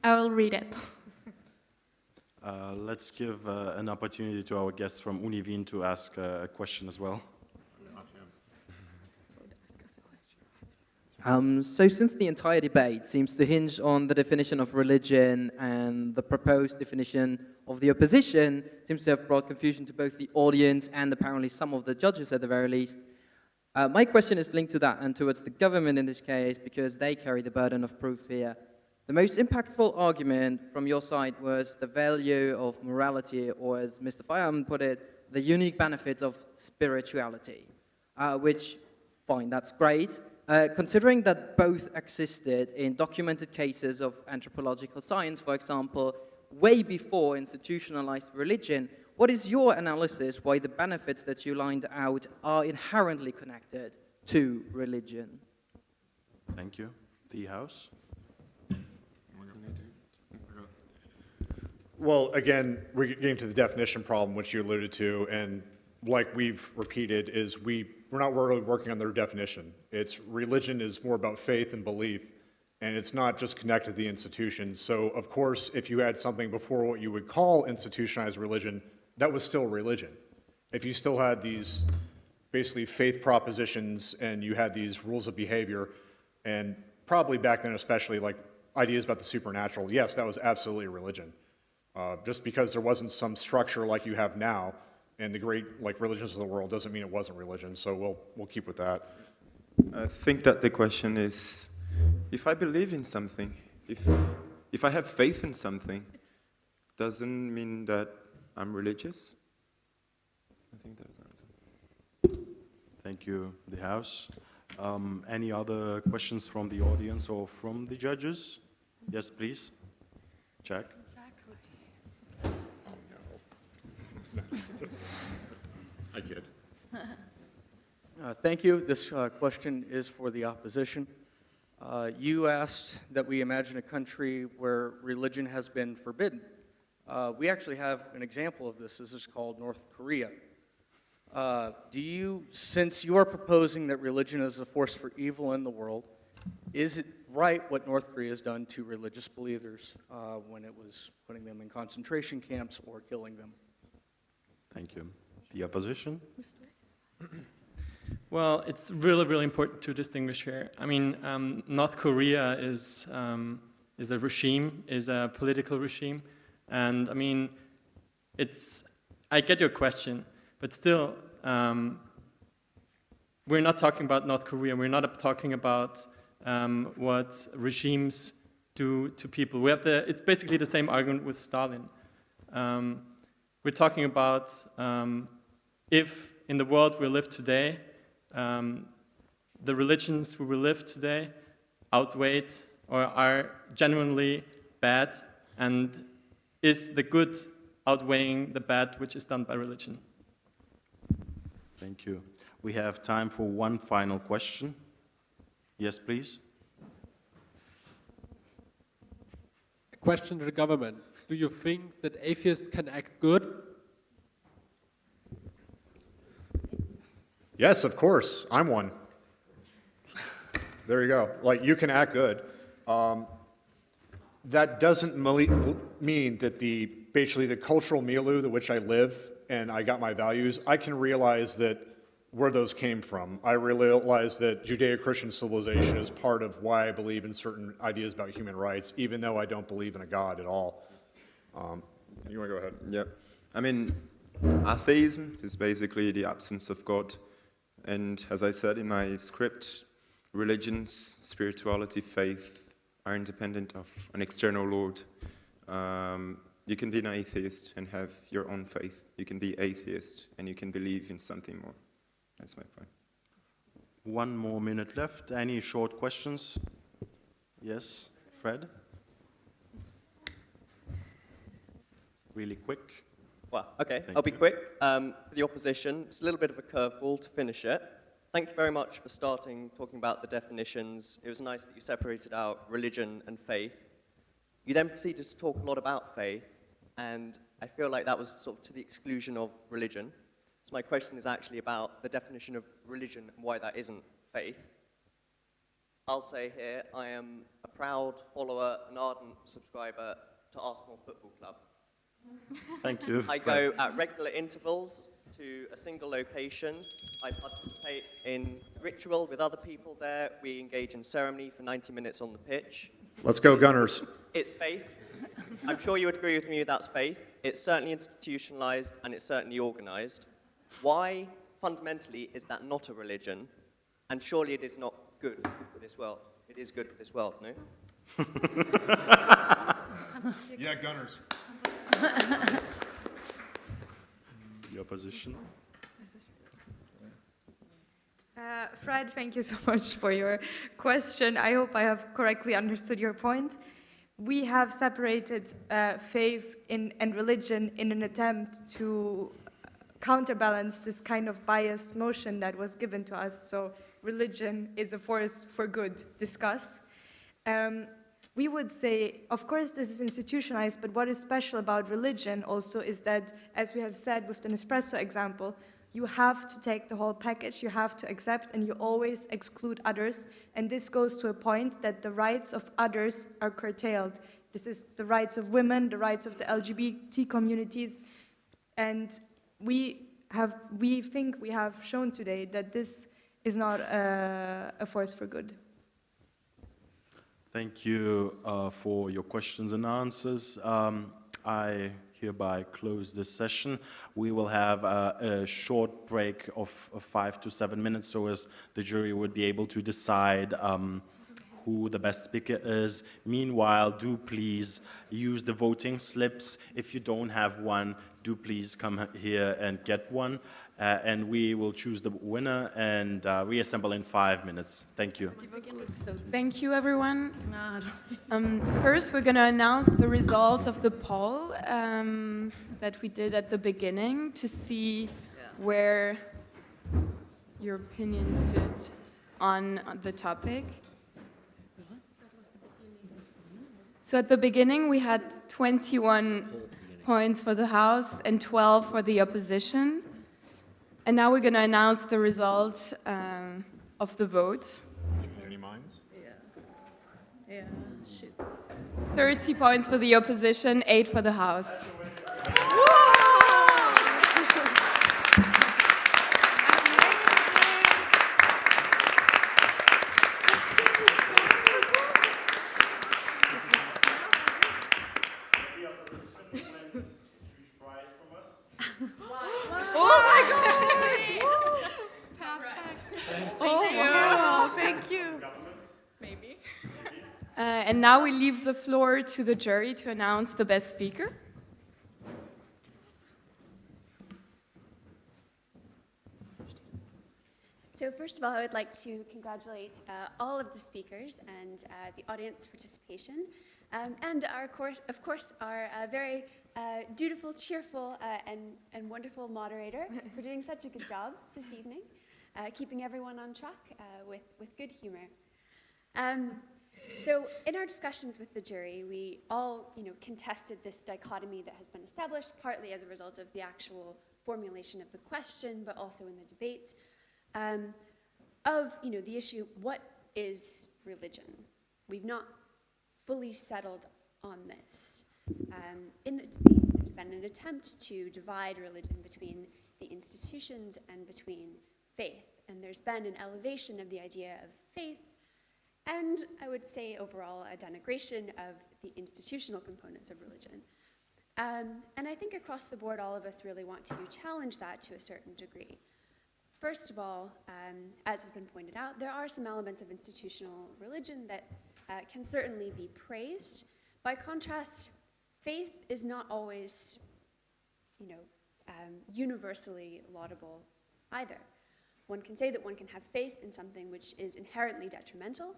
I will read it. Let's give an opportunity to our guests from Uni Wien to ask a question as well. So since the entire debate seems to hinge on the definition of religion and the proposed definition of the opposition seems to have brought confusion to both the audience and apparently some of the judges at the very least, my question is linked to that and towards the government in this case because they carry the burden of proof here. The most impactful argument from your side was the value of morality, or as Mr. Fayam put it, the unique benefits of spirituality, which, fine, that's great. Considering that both existed in documented cases of anthropological science, for example, way before institutionalized religion, what is your analysis why the benefits that you lined out are inherently connected to religion? Thank you. The House? Well, again, we're getting to the definition problem, which you alluded to, and like we've repeated, is we're not really working on their definition. It's religion is more about faith and belief, and it's not just connected to the institutions. So, of course, if you had something before what you would call institutionalized religion, that was still religion. If you still had these basically faith propositions and you had these rules of behavior, and probably back then especially like ideas about the supernatural, yes, that was absolutely religion. Just because there wasn't some structure like you have now and the great religions of the world doesn't mean it wasn't religion, so we'll keep with that. I think that the question is, if I believe in something, if I have faith in something, doesn't mean that I'm religious? I think that's it. Thank you, the House. Any other questions from the audience or from the judges? Yes, please. Jack. I kid. Thank you. This question is for the opposition. You asked that we imagine a country where religion has been forbidden. We actually have an example of this. This is called North Korea. Since you are proposing that religion is a force for evil in the world, is it right what North Korea has done to religious believers when it was putting them in concentration camps or killing them? Thank you. The opposition? Well, it's really, really important to distinguish here. I mean, North Korea is a regime, is a political regime, and I mean, I get your question, but still, we're not talking about North Korea. We're not talking about what regimes do to people. It's basically the same argument with Stalin. We're talking about if in the world we live today, the religions we live today outweigh or are genuinely bad, and is the good outweighing the bad which is done by religion? Thank you. We have time for one final question. Yes, please. A question to the government. Do you think that atheists can act good? Yes, of course. I'm one. There you go. Like, you can act good. That doesn't mean that basically the cultural milieu in which I live and I got my values, I can realize that where those came from. I realize that Judeo-Christian civilization is part of why I believe in certain ideas about human rights, even though I don't believe in a God at all. You want to go ahead? Yeah. I mean, atheism is basically the absence of God. And as I said in my script, religions, spirituality, faith are independent of an external Lord. You can be an atheist and have your own faith. You can be atheist and you can believe in something more. That's my point. 1 more minute left. Any short questions? Yes, Fred? Really quick. Well, okay, Thank I'll be you. quick. For the opposition, it's a little bit of a curveball to finish it. Thank you very much for starting talking about the definitions. It was nice that you separated out religion and faith. You then proceeded to talk a lot about faith, and I feel like that was sort of to the exclusion of religion. So my question is actually about the definition of religion and why that isn't faith. I'll say here, I am a proud follower, an ardent subscriber to Arsenal Football Club. Thank you. I go at regular intervals to a single location. I participate in ritual with other people there. We engage in ceremony for 90 minutes on the pitch. Let's go, Gunners. It's faith. I'm sure you would agree with me that's faith. It's certainly institutionalized and it's certainly organized. Why, fundamentally, is that not a religion? And surely it is not good for this world. It is good for this world, no? Yeah, Gunners. Your position? Fred, thank you so much for your question. I hope I have correctly understood your point. We have separated faith and religion in an attempt to counterbalance this kind of biased notion that was given to us. So religion is a force for good, discuss. We would say, of course, this is institutionalized, but what is special about religion also is that, as we have said with the Espresso example, you have to take the whole package, you have to accept, and you always exclude others. And this goes to a point that the rights of others are curtailed. This is the rights of women, the rights of the LGBT communities. And we think we have shown today that this is not a force for good. Thank you for your questions and answers. I hereby close this session. We will have a short break of 5 to 7 minutes so as the jury would be able to decide who the best speaker is. Meanwhile, do please use the voting slips. If you don't have one, do please come here and get one. And we will choose the winner and reassemble in 5 minutes. Thank you. So thank you, everyone. First, we're going to announce the result of the poll that we did at the beginning to see where your opinion stood on the topic. So at the beginning, we had 21 points for the House and 12 for the opposition. And now we're going to announce the result of the vote. Any minds? Yeah, shoot. 30 points for the opposition, 8 for the House. And now we leave the floor to the jury to announce the best speaker. So first of all, I would like to congratulate all of the speakers and the audience participation, and of course, our very dutiful, cheerful, and wonderful moderator for doing such a good job this evening, keeping everyone on track with good humor. So in our discussions with the jury, we all, contested this dichotomy that has been established, partly as a result of the actual formulation of the question, but also in the debates, of, the issue, what is religion? We've not fully settled on this. In the debates, there's been an attempt to divide religion between the institutions and between faith, and there's been an elevation of the idea of faith, and I would say overall a denigration of the institutional components of religion. And I think across the board, all of us really want to challenge that to a certain degree. First of all, as has been pointed out, there are some elements of institutional religion that can certainly be praised. By contrast, faith is not always, universally laudable either. One can say that one can have faith in something which is inherently detrimental.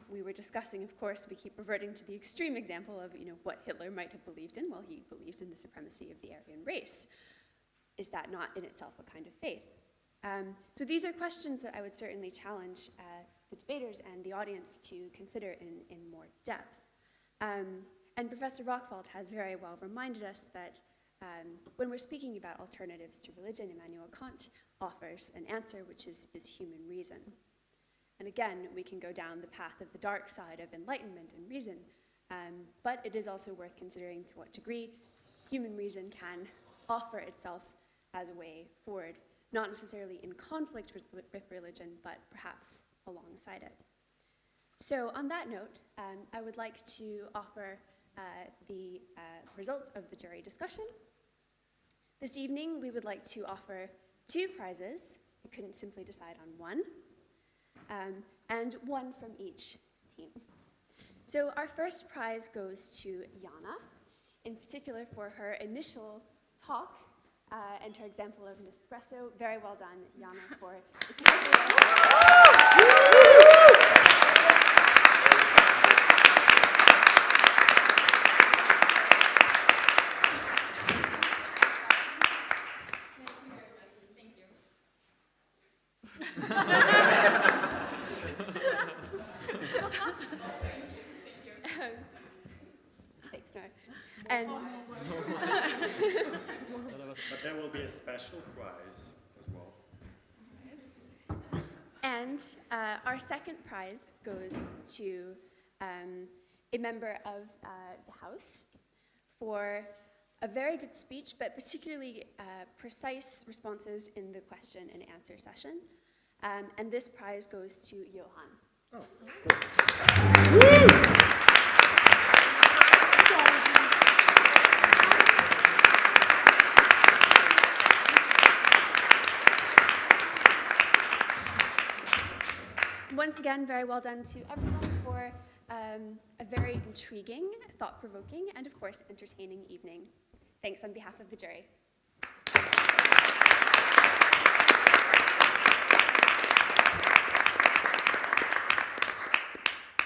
We were discussing, of course, we keep reverting to the extreme example of, what Hitler might have believed in. Well, he believed in the supremacy of the Aryan race. Is that not in itself a kind of faith? So these are questions that I would certainly challenge the debaters and the audience to consider in more depth. And Professor Rockfald has very well reminded us that when we're speaking about alternatives to religion, Immanuel Kant offers an answer, which is human reason. And again, we can go down the path of the dark side of enlightenment and reason. But it is also worth considering to what degree human reason can offer itself as a way forward, not necessarily in conflict with religion, but perhaps alongside it. So on that note, I would like to offer the results of the jury discussion. This evening, we would like to offer 2 prizes. We couldn't simply decide on one, and one from each team. So our first prize goes to Yana, in particular for her initial talk and her example of an espresso. Very well done, Yana, for Thanks, Nora. And but there will be a special prize as well. And our second prize goes to a member of the House for a very good speech, but particularly precise responses in the question and answer session. And this prize goes to Yohan. Oh. Once again, very well done to everyone for a very intriguing, thought-provoking, and of course, entertaining evening. Thanks on behalf of the jury.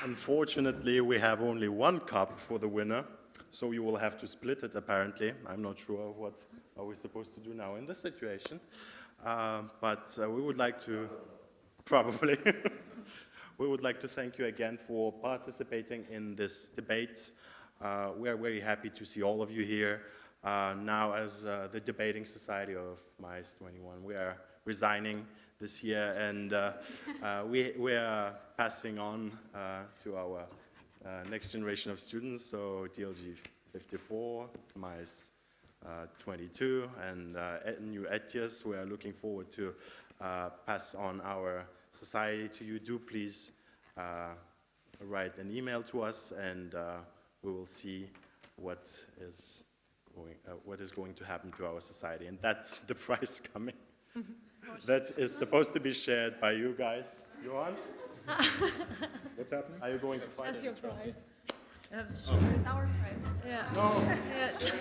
Unfortunately, we have only 1 cup for the winner, so you will have to split it, apparently. I'm not sure what are we supposed to do now in this situation. But we would like to, probably, we would like to thank you again for participating in this debate. We are very happy to see all of you here. Now, as the Debating Society of MICE 21, we are resigning this year, and we are passing on to our next generation of students, so DLG 54, MICE 22, and new ETIAS. We are looking forward to pass on our society to you. Do please write an email to us, and we will see what is going to happen to our society. And that's the prize coming. That is supposed to be shared by you guys. Yohan? What's happening? Are you going to find it? That's your prize. Oh. It's our prize. Yeah. No. Yes.